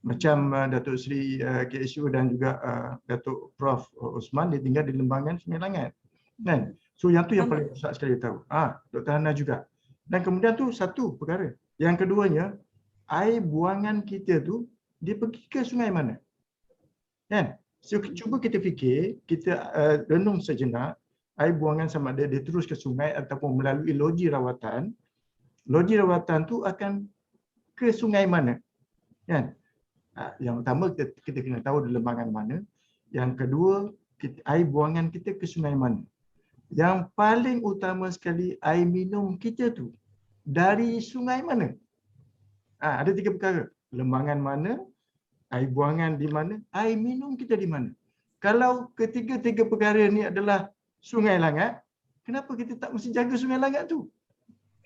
Macam Datuk Seri KSU dan juga Datuk Prof Osman, dia tinggal di lembangan Sungai Langat. Kan? So yang tu yang paling susah sekali tahu. Dr. Hana juga. Dan kemudian tu satu perkara. Yang keduanya, air buangan kita tu dia pergi ke sungai mana? Kan? So cuba kita fikir, kita renung sejenak, air buangan sama ada dia terus ke sungai ataupun melalui loji rawatan, Loji rawatan tu akan ke sungai mana? Kan? Yang pertama kita kena tahu lembangan mana. Yang kedua, air buangan kita ke sungai mana. Yang paling utama sekali, air minum kita tu dari sungai mana? Ada 3 perkara. Lembangan mana, air buangan di mana, air minum kita di mana. Kalau ketiga-tiga perkara ni adalah Sungai Langat, kenapa kita tak mesti jaga Sungai Langat tu?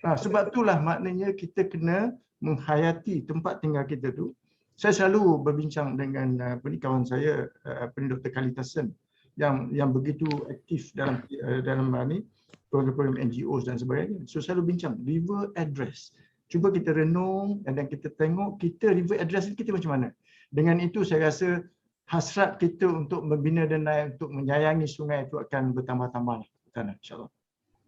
Sebab itulah maknanya kita kena menghayati tempat tinggal kita tu. Saya selalu berbincang dengan kawan saya, Dr. Kalitasen, yang begitu aktif dalam program-program NGOs dan sebagainya. So selalu bincang river address. Cuba kita renung dan kita tengok kita river address kita macam mana. Dengan itu saya rasa hasrat kita untuk membina dan untuk menyayangi sungai itu akan bertambah-tambah. InsyaAllah.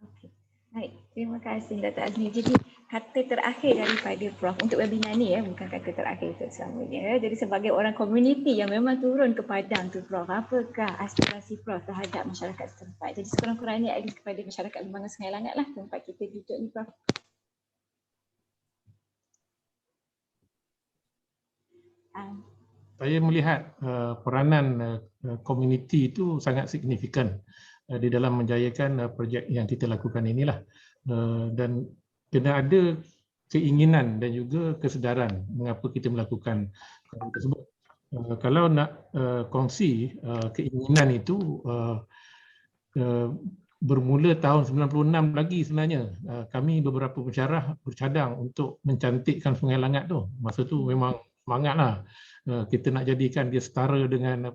Okay. Baik, terima kasih Dr. Azmi. Jadi kata terakhir daripada Prof untuk webinar ni bukan kata terakhir untuk selamanya. Jadi sebagai orang komuniti yang memang turun ke padang tu Prof, apakah aspirasi Prof terhadap masyarakat setempat? Jadi sekurang-kurangnya at least kepada masyarakat Lembangan Sungai Langat lah tempat kita duduk ni Prof. Saya melihat peranan komuniti itu sangat signifikan di dalam menjayakan projek yang kita lakukan inilah, dan kena ada keinginan dan juga kesedaran mengapa kita melakukan perkara tersebut. Kalau nak kongsi keinginan itu bermula tahun 96 lagi sebenarnya. Kami beberapa pensyarah bercadang untuk mencantikkan Sungai Langat tu. Masa tu memang semangatlah. Kita nak jadikan dia setara dengan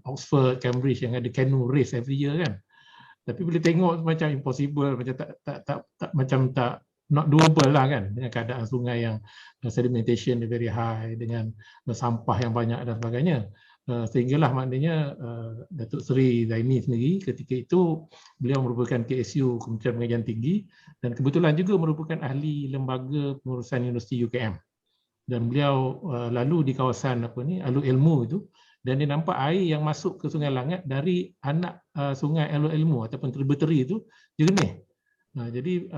Oxford, Cambridge yang ada canoe race every year kan. Tapi bila tengok macam impossible, macam tak not doable lah kan, dengan keadaan sungai yang sedimentation very high, dengan sampah yang banyak dan sebagainya. Sehinggalah maknanya Datuk Seri Zaini sendiri ketika itu, beliau merupakan KSU, Kementerian Pengajian Tinggi, dan kebetulan juga merupakan ahli lembaga pengurusan Universiti UKM. Dan beliau lalu di kawasan Alur Ilmu itu, dan dia nampak air yang masuk ke Sungai Langat dari anak sungai Alur Ilmu ataupun tributary itu jernih. Jadi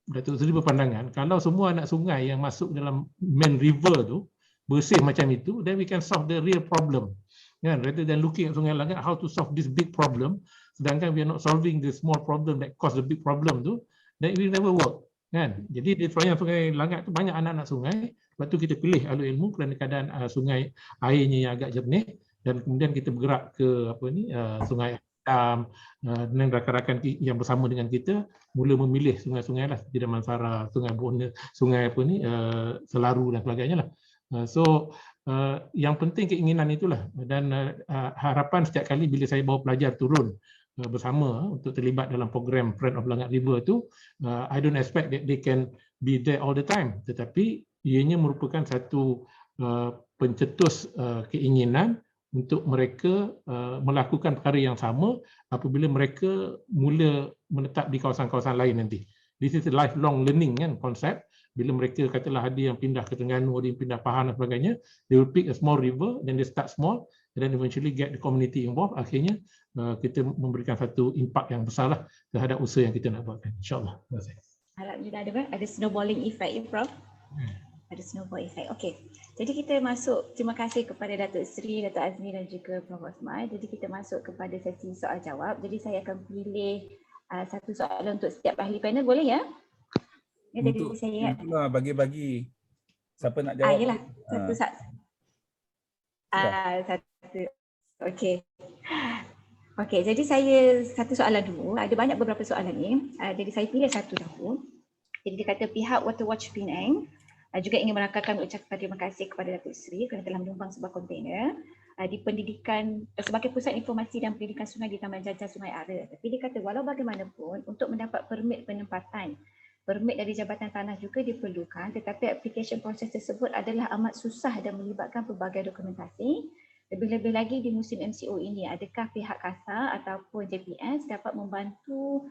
Datuk Seri berpandangan kalau semua anak sungai yang masuk dalam main river tu bersih macam itu, then we can solve the real problem. Kan? Rather than looking at Sungai Langat how to solve this big problem, sedangkan we are not solving the small problem that cause the big problem tu, then it will never work. Kan? Jadi di sepanjang Sungai Langat tu banyak anak-anak sungai. Lepas tu kita pilih Alur Ilmu kerana keadaan sungai airnya yang agak jernih, dan kemudian kita bergerak ke Sungai Hitam dengan rakan-rakan yang bersama dengan kita mula memilih sungai-sungai lah, di Damansara, Sungai Bona, Sungai Selaru dan sebagainya lah. So yang penting keinginan itulah, dan harapan setiap kali bila saya bawa pelajar turun bersama untuk terlibat dalam program Friend of Langat River tu, I don't expect that they can be there all the time, tetapi ianya merupakan satu pencetus keinginan untuk mereka melakukan perkara yang sama apabila mereka mula menetap di kawasan-kawasan lain nanti. This is a lifelong learning kan konsep. Bila mereka katalah ada yang pindah ke Terengganu, ada yang pindah Pahang dan sebagainya, they will pick a small river, then they start small, and then eventually get the community involved. Akhirnya kita memberikan satu impak yang besar lah terhadap usaha yang kita nak buatkan. InsyaAllah. Terima kasih. Harap juga ada snowballing effect ya Prof? Ada snowball effect. Okey. Jadi kita masuk, terima kasih kepada Datuk Seri, Datuk Azmi dan juga Prof Osman. Jadi kita masuk kepada sesi soal jawab. Jadi saya akan pilih satu soalan untuk setiap ahli panel, boleh ya? Untuk itulah bagi-bagi siapa nak jawab. Yalah, satu. Okey. Okey, jadi saya satu soalan dulu. Ada banyak beberapa soalan ni. Jadi saya pilih satu dahulu. Jadi dia kata pihak Waterwatch Penang juga ingin merakamkan ucapan terima kasih kepada Datuk Seri kerana telah menyumbang sebuah kontainer di pendidikan sebagai pusat informasi dan pendidikan sungai di Taman Jajah Sungai Ara. Tapi dia kata walau bagaimanapun untuk mendapat permit penempatan, permit dari Jabatan Tanah juga diperlukan, tetapi application proses tersebut adalah amat susah dan melibatkan pelbagai dokumentasi. Lebih-lebih lagi di musim MCO ini, adakah pihak KASA ataupun JPS dapat membantu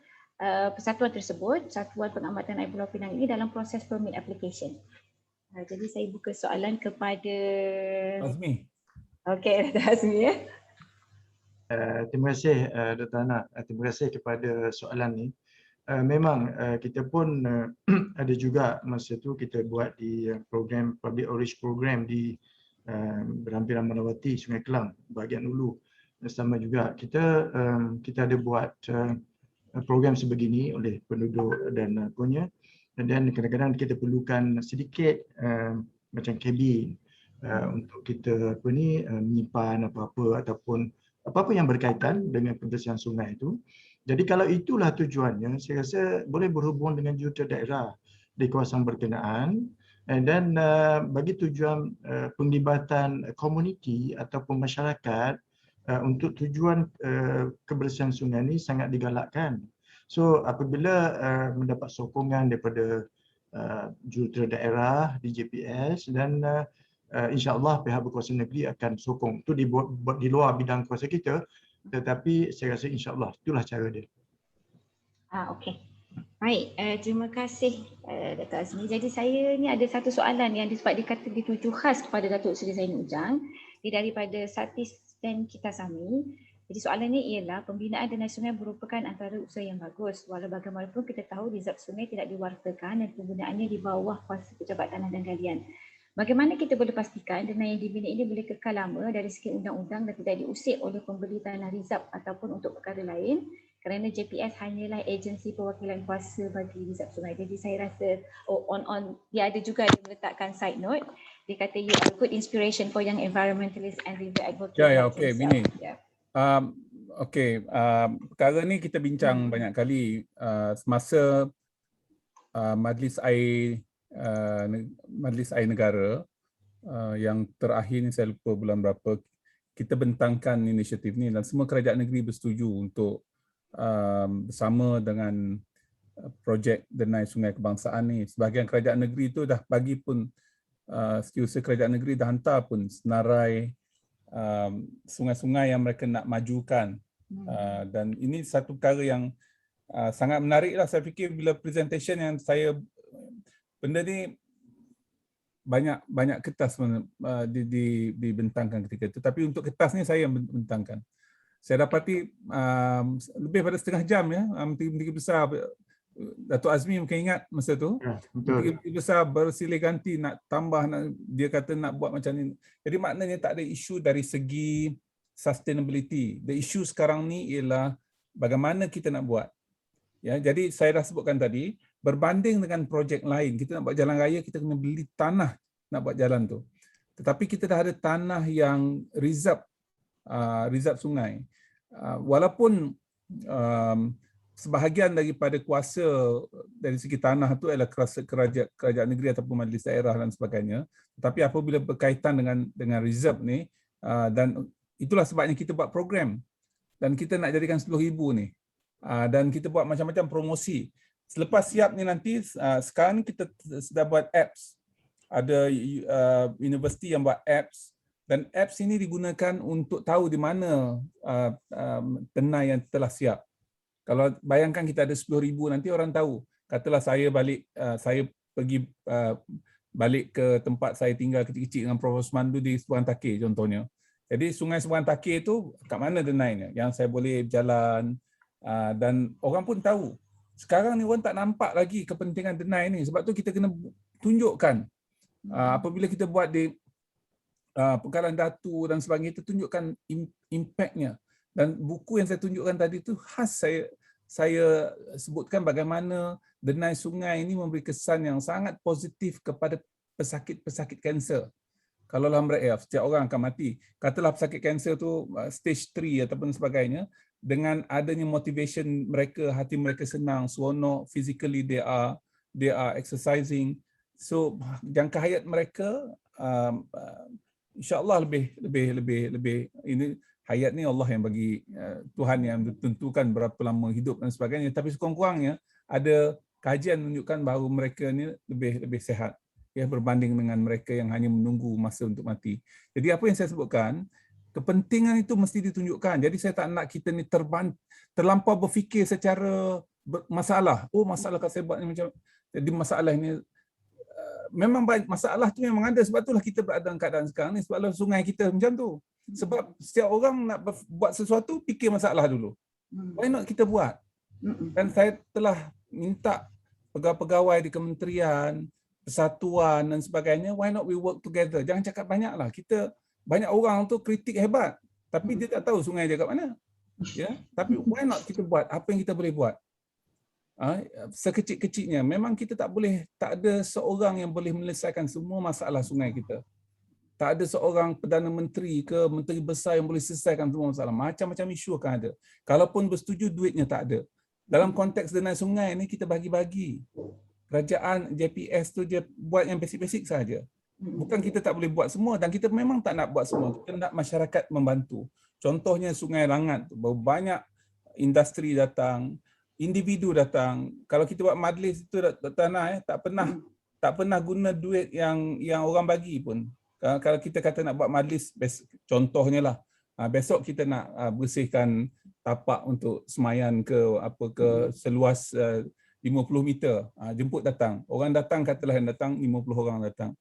persatuan tersebut, Satuan Pengamatan Air Pulau Pinang ini dalam proses permit application? Jadi saya buka soalan kepada Azmi. Okey, Dr. Azmi ya. Terima kasih Dr. Hana. Terima kasih kepada soalan ni. memang kita pun ada juga masa tu kita buat di program Public Outreach Program di Berhampiran Manawati, Sungai Kelang, bahagian Hulu. Sama juga kita ada buat program sebegini oleh penduduk dan punya. Dan kadang-kadang kita perlukan sedikit macam kabin untuk kita menyimpan apa-apa ataupun apa-apa yang berkaitan dengan pembersihan sungai itu. Jadi kalau itulah tujuannya, saya rasa boleh berhubung dengan jurutera daerah di kawasan berkenaan dan bagi tujuan penglibatan komuniti ataupun masyarakat untuk tujuan kebersihan sungai ini sangat digalakkan. So apabila mendapat sokongan daripada jurutera daerah di JPS dan insya-Allah pihak berkuasa negeri akan sokong. Itu dibuat di luar bidang kuasa kita, tetapi saya rasa insya-Allah itulah cara dia. Okey. Baik, terima kasih Dato' Azmi. Jadi saya ni ada satu soalan yang disebab dia kata dituju khas kepada Datuk Seri Zainud Ujang daripada Satisden Kita Sami. Jadi soalannya ialah pembinaan denai sungai merupakan antara usaha yang bagus. Walau bagaimanapun kita tahu rizab sungai tidak diwartakan dan penggunaannya di bawah kuasa Pejabat Tanah dan Galian. Bagaimana kita boleh pastikan denai yang dibina ini boleh kekal lama dari segi undang-undang dan tidak diusik oleh pembeli tanah rizab ataupun untuk perkara lain? Kerana JPS hanyalah agensi perwakilan kuasa bagi rizab sungai. Jadi saya rasa dia ada juga dia meletakkan side note. Dia kata you are a good inspiration for young environmentalists and river advocates. Okey, Bini. Perkara ni kita bincang banyak kali semasa Majlis Air Negara yang terakhir ni, saya lupa bulan berapa, kita bentangkan inisiatif ni dan semua kerajaan negeri bersetuju untuk bersama dengan projek denai sungai kebangsaan ni. Sebahagian kerajaan negeri tu dah bagi pun setiausaha kerajaan negeri dah hantar pun senarai sungai-sungai yang mereka nak majukan. Dan ini satu perkara yang sangat menarik lah. Saya fikir bila presentation yang saya, benda ni banyak kertas dibentangkan ketika itu. Tapi untuk kertas ni saya yang bentangkan. Saya dapati lebih pada setengah jam ya, Menteri Besar Datuk Azmi mungkin ingat masa tu. Menteri Besar bersilih ganti nak tambah, dia kata nak buat macam ni. Jadi maknanya tak ada isu dari segi sustainability. The issue sekarang ni ialah bagaimana kita nak buat. Ya, jadi saya dah sebutkan tadi, berbanding dengan projek lain, kita nak buat jalan raya, kita kena beli tanah nak buat jalan tu. Tetapi kita dah ada tanah yang reserve sungai. Walaupun sebahagian daripada kuasa dari segi tanah tu adalah kerajaan negeri ataupun majlis daerah dan sebagainya, tetapi apabila berkaitan dengan reserve ni, dan itulah sebabnya kita buat program dan kita nak jadikan 10,000 ni, dan kita buat macam-macam promosi. Selepas siap ni nanti, sekarang kita sudah buat apps, ada universiti yang buat apps, dan apps ini digunakan untuk tahu di mana denai yang telah siap. Kalau bayangkan kita ada 10,000, nanti orang tahu. Katalah saya pergi balik ke tempat saya tinggal kecil-kecil dengan Prof. Osman tu di Seberang Takir contohnya. Jadi sungai Seberang Takir tu kat mana denainya yang saya boleh berjalan, dan orang pun tahu. Sekarang ni orang tak nampak lagi kepentingan denai ni, sebab tu kita kena tunjukkan. Apabila kita buat di pengkalan datu dan sebagainya, kita tunjukkan impaknya. Dan buku yang saya tunjukkan tadi tu khas saya sebutkan bagaimana denai sungai ini memberi kesan yang sangat positif kepada pesakit-pesakit kanser. Kalau dalam setiap orang akan mati. Katalah pesakit kanser tu stage 3 ataupun sebagainya, dengan adanya motivation mereka, hati mereka senang, seronok, physically they are exercising. So jangka hayat mereka insya-Allah lebih ini. Hayat ni Allah yang bagi, Tuhan yang tentukan berapa lama hidup dan sebagainya. Tapi sekurang-kurangnya ada kajian menunjukkan bahawa mereka ni lebih sihat, ya, berbanding dengan mereka yang hanya menunggu masa untuk mati. Jadi apa yang saya sebutkan, kepentingan itu mesti ditunjukkan. Jadi saya tak nak kita ni terlampau berfikir secara masalah. Oh, masalah kalau saya buat ni macam, jadi masalah ni memang masalah tu memang ada, sebab itulah kita berada dalam keadaan sekarang ni, sebab sungai kita macam tu. Sebab setiap orang nak buat sesuatu fikir masalah dulu. Why not kita buat? Dan saya telah minta pegawai-pegawai di kementerian, persatuan dan sebagainya, why not we work together? Jangan cakap banyaklah. Kita banyak orang tu kritik hebat, tapi dia tak tahu sungai dia kat mana. Ya, tapi why not kita buat apa yang kita boleh buat? Sekecil-kecilnya. Memang kita tak ada seorang yang boleh menyelesaikan semua masalah sungai kita. Tak ada seorang Perdana Menteri ke Menteri Besar yang boleh selesaikan semua masalah. Macam-macam isu akan ada. Kalaupun bersetuju, duitnya tak ada. Dalam konteks denai sungai ni kita bagi-bagi. Kerajaan JPS tu dia buat yang basic-basic saja. Bukan kita tak boleh buat semua dan kita memang tak nak buat semua. Kita nak masyarakat membantu. Contohnya Sungai Langat tu banyak industri datang, individu datang. Kalau kita buat majlis itu tanah tak pernah guna duit yang orang bagi pun. Kalau kita kata nak buat majlis, contohnya lah, besok kita nak bersihkan tapak untuk semayan ke seluas 50 meter. Jemput datang. Orang datang, katalah yang datang 50 orang datang.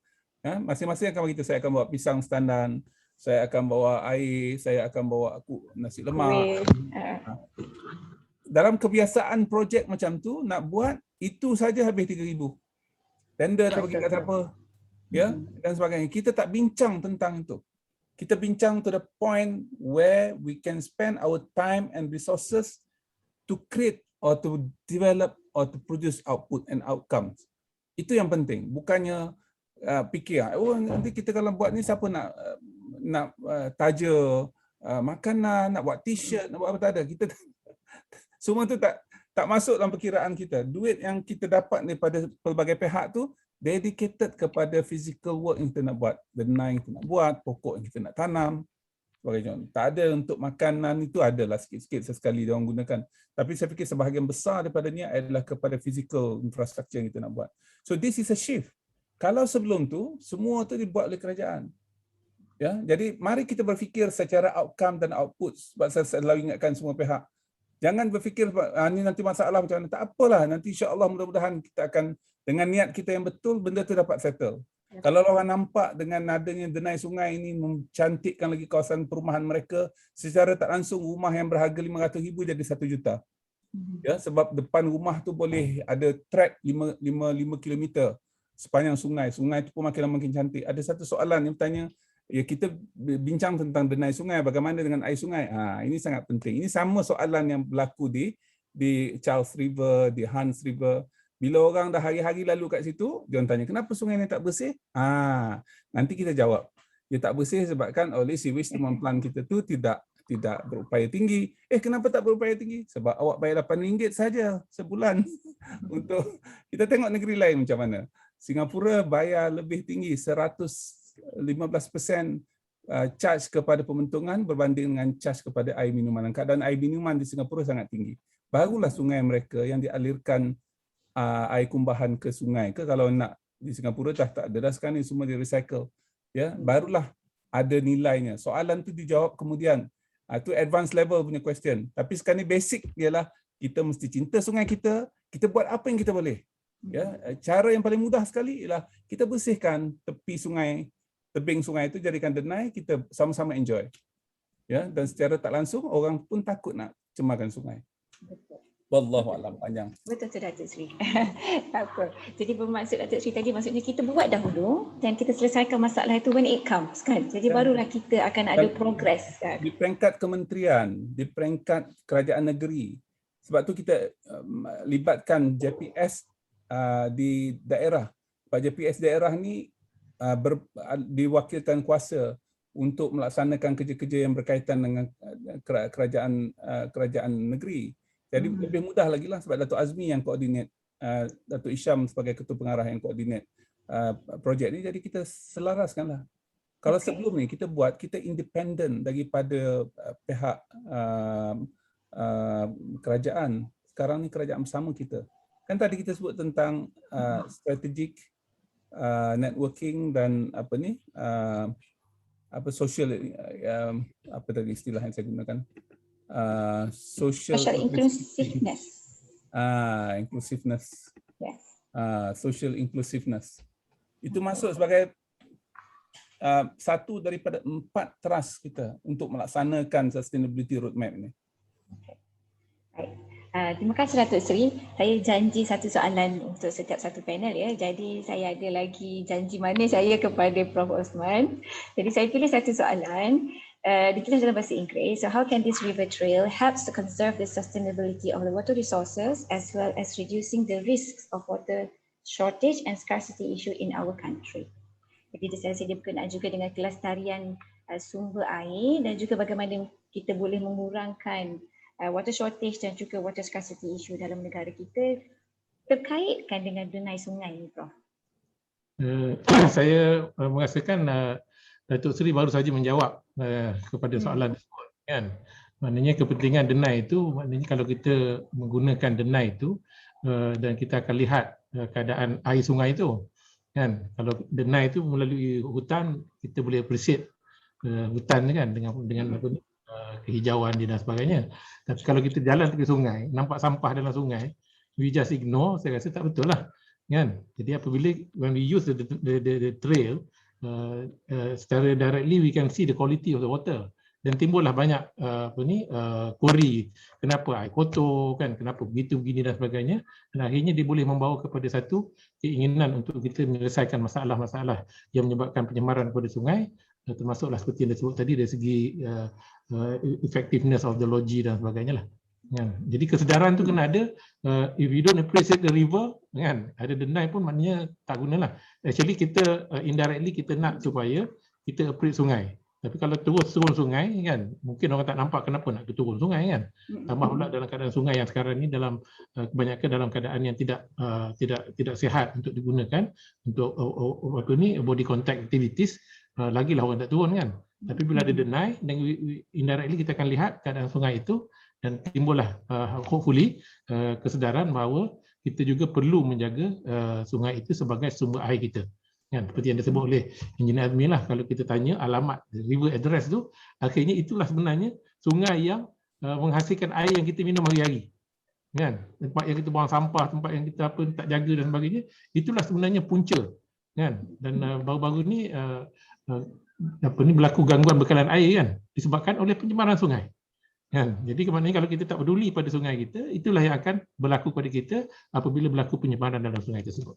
Masing-masing akan bagi saya akan bawa pisang standan, saya akan bawa air, saya akan bawa nasi lemak. Dalam kebiasaan projek macam tu nak buat itu saja habis 3,000. Tender tak bagi kat siapa? Ya, dan sebagainya. Kita tak bincang tentang itu. Kita bincang to the point where we can spend our time and resources to create or to develop or to produce output and outcomes. Itu yang penting. Bukannya fikir, nanti kita kalau buat ni siapa nak taja makanan, nak buat t-shirt, nak buat apa, tak ada. Kita semua tu tak masuk dalam perkiraan kita. Duit yang kita dapat daripada pelbagai pihak tu dedicated kepada physical work yang kita nak buat. Denai yang kita nak buat, pokok yang kita nak tanam, sebagainya. Tak ada untuk makanan, itu adalah sikit-sikit sesekali dia orang gunakan. Tapi saya fikir sebahagian besar daripadanya adalah kepada physical infrastructure yang kita nak buat. So this is a shift. Kalau sebelum tu, semua tu dibuat oleh kerajaan. Ya, jadi mari kita berfikir secara outcome dan output. Sebab saya selalu ingatkan semua pihak. Jangan berfikir ni nanti masalah macam mana. Tak apalah, nanti insya-Allah mudah-mudahan kita akan dengan niat kita yang betul, benda tu dapat settle. Kalau orang nampak dengan adanya denai sungai ini mencantikkan lagi kawasan perumahan mereka, secara tak langsung rumah yang berharga 500,000 jadi 1 juta. Ya, sebab depan rumah tu boleh ada track 5 km sepanjang sungai. Sungai itu pun makin lama makin cantik. Ada satu soalan yang bertanya, ya kita bincang tentang denai sungai, bagaimana dengan air sungai? Ini sangat penting. Ini sama soalan yang berlaku di Charles River, di Hans River. Bila orang dah hari-hari lalu kat situ, dia orang tanya, kenapa sungai ni tak bersih? Nanti kita jawab. Dia tak bersih sebabkan oleh sewage treatment plant kita tu tidak berupaya tinggi. Kenapa tak berupaya tinggi? Sebab awak bayar RM8 saja sebulan. Untuk kita tengok negeri lain macam mana. Singapura bayar lebih tinggi, 115% charge kepada pembentungan berbanding dengan charge kepada air minuman. Keadaan air minuman di Singapura sangat tinggi. Barulah sungai mereka yang dialirkan air kumbahan ke sungai ke, kalau nak di Singapura tak ada dah sekarang ni, semua di recycle. Ya, barulah ada nilainya. Soalan tu dijawab kemudian. Itu advanced level punya question. Tapi sekarang ni basic ialah kita mesti cinta sungai kita buat apa yang kita boleh. Ya, cara yang paling mudah sekali ialah kita bersihkan tepi sungai, tebing sungai itu jadikan denai, kita sama-sama enjoy. Ya, dan secara tak langsung orang pun takut nak cemarkan sungai. Betul. Wallahualam, panjang. Betul tu Datuk Seri. Tak apa. Jadi bermaksud Datuk Seri tadi, maksudnya kita buat dahulu dan kita selesaikan masalah itu when it comes kan. Jadi barulah kita akan ada progress kan. Di peringkat kementerian, di peringkat kerajaan negeri. Sebab tu kita libatkan JPS di daerah. Pak JPS daerah ni diwakilkan kuasa untuk melaksanakan kerja-kerja yang berkaitan dengan kerajaan negeri. Jadi lebih mudah lagi lah sebab Datuk Azmi yang koordinat, Datuk Isham sebagai ketua pengarah yang koordinat projek ni, jadi kita selaraskanlah. Kalau sebelum ni kita buat, kita independen daripada pihak kerajaan. Sekarang ni kerajaan bersama kita. Kan tadi kita sebut tentang strategic networking dan social, apa tadi istilah yang saya gunakan? Social inclusiveness. Inclusiveness. Yes. Social inclusiveness. Itu masuk sebagai satu daripada 4 trust kita untuk melaksanakan sustainability roadmap ini. Baik. Terima kasih Datuk Seri. Saya janji satu soalan untuk setiap satu panel ya. Jadi saya ada lagi janji manis saya kepada Prof. Osman. Jadi saya pilih satu soalan. Ditulis dalam bahasa Inggeris. So how can this river trail helps to conserve the sustainability of the water resources as well as reducing the risks of water shortage and scarcity issue in our country? Jadi saya rasa dia berkenaan juga dengan kelestarian sumber air dan juga bagaimana kita boleh mengurangkan water shortage dan juga water scarcity issue dalam negara kita terkaitkan dengan denai sungai ni, Prof. Saya merasakan Datuk Seri baru saja menjawab kepada soalan tersebut, kan. Maknanya kepentingan denai itu, maknanya kalau kita menggunakan denai itu dan kita akan lihat keadaan air sungai itu, kan. Kalau denai itu melalui hutan, kita boleh appreciate hutan kan dengan apa ni, kehijauan dia dan sebagainya. Tapi kalau kita jalan tepi sungai, nampak sampah dalam sungai, we just ignore, saya rasa tak betul lah, kan. Jadi apabila when we use the trail, secara directly we can see the quality of the water, dan timbullah banyak query, kenapa air kotor kan, kenapa begitu begini dan sebagainya, dan akhirnya dia boleh membawa kepada satu keinginan untuk kita menyelesaikan masalah-masalah yang menyebabkan pencemaran kepada sungai, termasuklah seperti yang disebut tadi dari segi effectiveness of the logi dan sebagainya lah. Ya. Jadi kesedaran tu kena ada. If you don't appreciate the river, kan, ada denai pun maknanya tak gunalah. Actually kita indirectly kita nak supaya kita appreciate sungai. Tapi kalau terus turun sungai kan, mungkin orang tak nampak kenapa nak turun sungai kan. Tambah pula dalam keadaan sungai yang sekarang ni dalam kebanyakan dalam keadaan yang tidak sihat untuk digunakan untuk body contact activities, lagilah orang tak turun kan. Tapi bila ada denai, dan indirectly kita akan lihat keadaan sungai itu, dan timbullah hopefully kesedaran bahawa kita juga perlu menjaga sungai itu sebagai sumber air kita. Kan, seperti yang disebut oleh Engineer Azmi lah, kalau kita tanya alamat river address tu, akhirnya itulah sebenarnya sungai yang menghasilkan air yang kita minum hari-hari. Kan, tempat yang kita buang sampah, tempat yang kita tak jaga dan sebagainya, itulah sebenarnya punca. Kan, dan baru-baru ni berlaku gangguan bekalan air kan, disebabkan oleh pencemaran sungai. Kan, jadi maknanya kalau kita tak peduli pada sungai kita, itulah yang akan berlaku pada kita apabila berlaku pencemaran dalam sungai tersebut.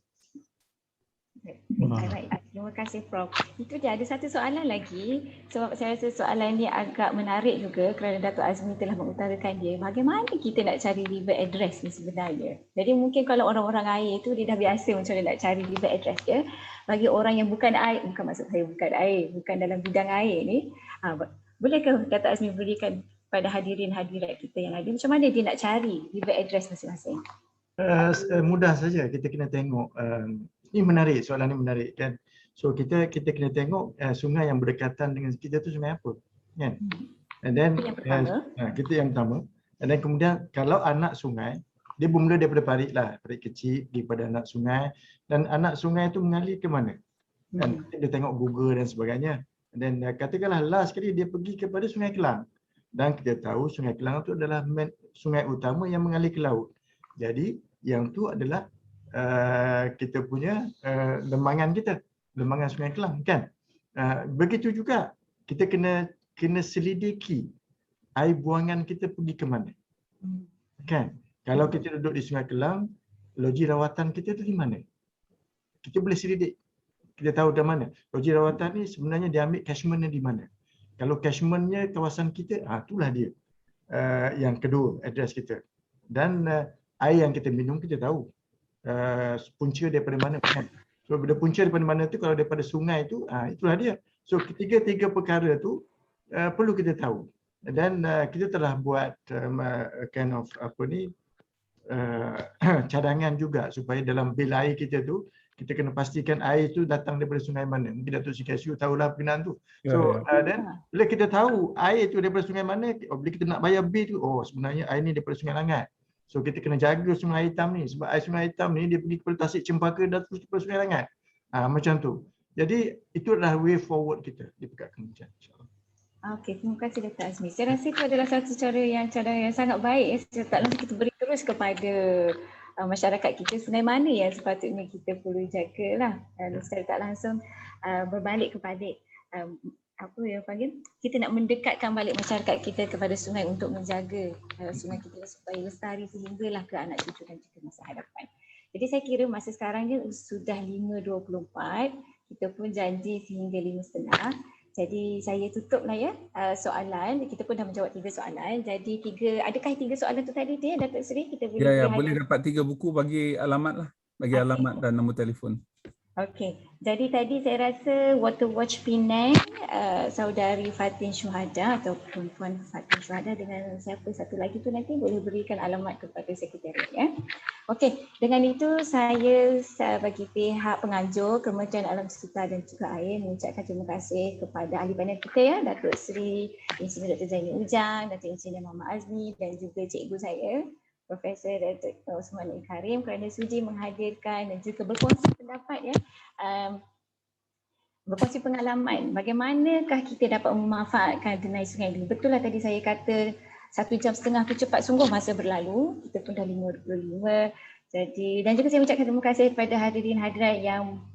Baik, terima kasih Prof. Itu dia, ada satu soalan lagi, sebab saya rasa soalan ni agak menarik juga kerana Datuk Azmi telah mengutarakan dia, bagaimana kita nak cari river address ni sebenarnya. Jadi mungkin kalau orang-orang air tu dia dah biasa macam mana nak cari river address dia. Bagi orang yang bukan air, bukan maksud saya bukan air, bukan dalam bidang air ni, bolehkah Datuk Azmi berikan pada hadirin-hadirat kita yang ada, macam mana dia nak cari river address masing-masing? Mudah saja, kita kena tengok. Ini menarik, soalan ini menarik kan. So kita kena tengok sungai yang berdekatan dengan kita tu sungai apa, kan? And then kita yang pertama. And then kemudian kalau anak sungai, dia bermula daripada parit lah, parit kecil daripada anak sungai, dan anak sungai tu mengalir ke mana? Dan dia tengok Google dan sebagainya. Dan katakanlah last sekali dia pergi kepada Sungai Kelang. Dan kita tahu Sungai Kelang itu adalah sungai utama yang mengalir ke laut. Jadi yang tu adalah kita punya lembangan kita, lembangan Sungai Kelang kan. Begitu juga kita kena selidiki air buangan kita pergi ke mana. Kan? Kalau kita duduk di Sungai Kelang, loji rawatan kita tu di mana? Kita boleh selidik. Kita tahu dari mana. Loji rawatan ni sebenarnya dia ambil catchment-nya di mana. Kalau catchment-nya kawasan kita, itulah dia. Yang kedua, address kita. Dan air yang kita minum kita tahu. Punca daripada mana kan. So bila punca daripada mana tu, kalau daripada sungai tu, itulah dia. So tiga perkara tu perlu kita tahu. Dan kita telah buat kind of cadangan juga supaya dalam bil air kita tu, kita kena pastikan air tu datang daripada sungai mana. Mungkin Datuk Sikasiu tahulah berkenaan tu. So dan bila kita tahu air tu daripada sungai mana, bila kita nak bayar bil tu, sebenarnya air ni daripada Sungai Langat. So kita kena jaga Sungai Hitam ni, sebab air Sungai Hitam ni dia pergi kepada Tasik Cempaka dan terus kepada Sungai Langat. Macam tu. Jadi itu adalah way forward kita di Pekat Kementerian, insya-Allah. Okey, terima kasih Dr. Azmi. Saya rasa itu adalah satu cara yang sangat baik. Tak langsung kita beri terus kepada masyarakat kita sungai mana yang sepatutnya kita perlu jagalah. Secara tak langsung berbalik kepada apa yang panggil, kita nak mendekatkan balik masyarakat kita kepada sungai untuk menjaga sungai kita supaya lestari sehinggalah ke anak cucu dan juga masa hadapan. Jadi saya kira masa sekarang ni sudah 5.24, kita pun janji sehingga 5.30. Jadi saya tutup lah ya soalan. Kita pun dah menjawab 3 soalan. Jadi adakah 3 soalan tu tadi dia Datuk Seri? Kita Ya, boleh dapat 3 buku, bagi alamat lah. Bagi alamat dan nombor telefon. Okey, jadi tadi saya rasa Water Watch Penang, saudari Fatin Syuhada atau perempuan Fatin Syuhada dengan siapa satu lagi tu nanti boleh berikan alamat kepada sekretariat ya. Okey, dengan itu saya bagi pihak penganjur Kementerian Alam Sekitar dan juga Air mengucapkan terima kasih kepada ahli panel kita ya, Datuk Seri Engineer Dr. Zaini Ujang, Datuk Engineer Muhammad Azmi dan juga cikgu saya Profesor Datuk Osman Karim kerana sudi menghadirkan dan juga berkongsi pendapat ya, berkongsi pengalaman bagaimanakah kita dapat memanfaatkan denai sungai ini. Betul lah tadi saya kata 1.5 jam tu cepat sungguh masa berlalu, kita pun dah 5.25. Jadi dan juga saya ucapkan terima kasih kepada hadirin hadirat yang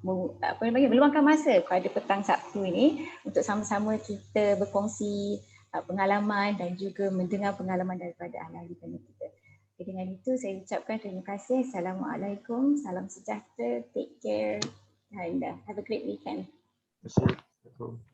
meluangkan masa pada petang Sabtu ini untuk sama-sama kita berkongsi pengalaman dan juga mendengar pengalaman daripada ahli-ahli panel kita. Dengan itu saya ucapkan terima kasih. Assalamualaikum, salam sejahtera, take care and have a great weekend. Terima kasih.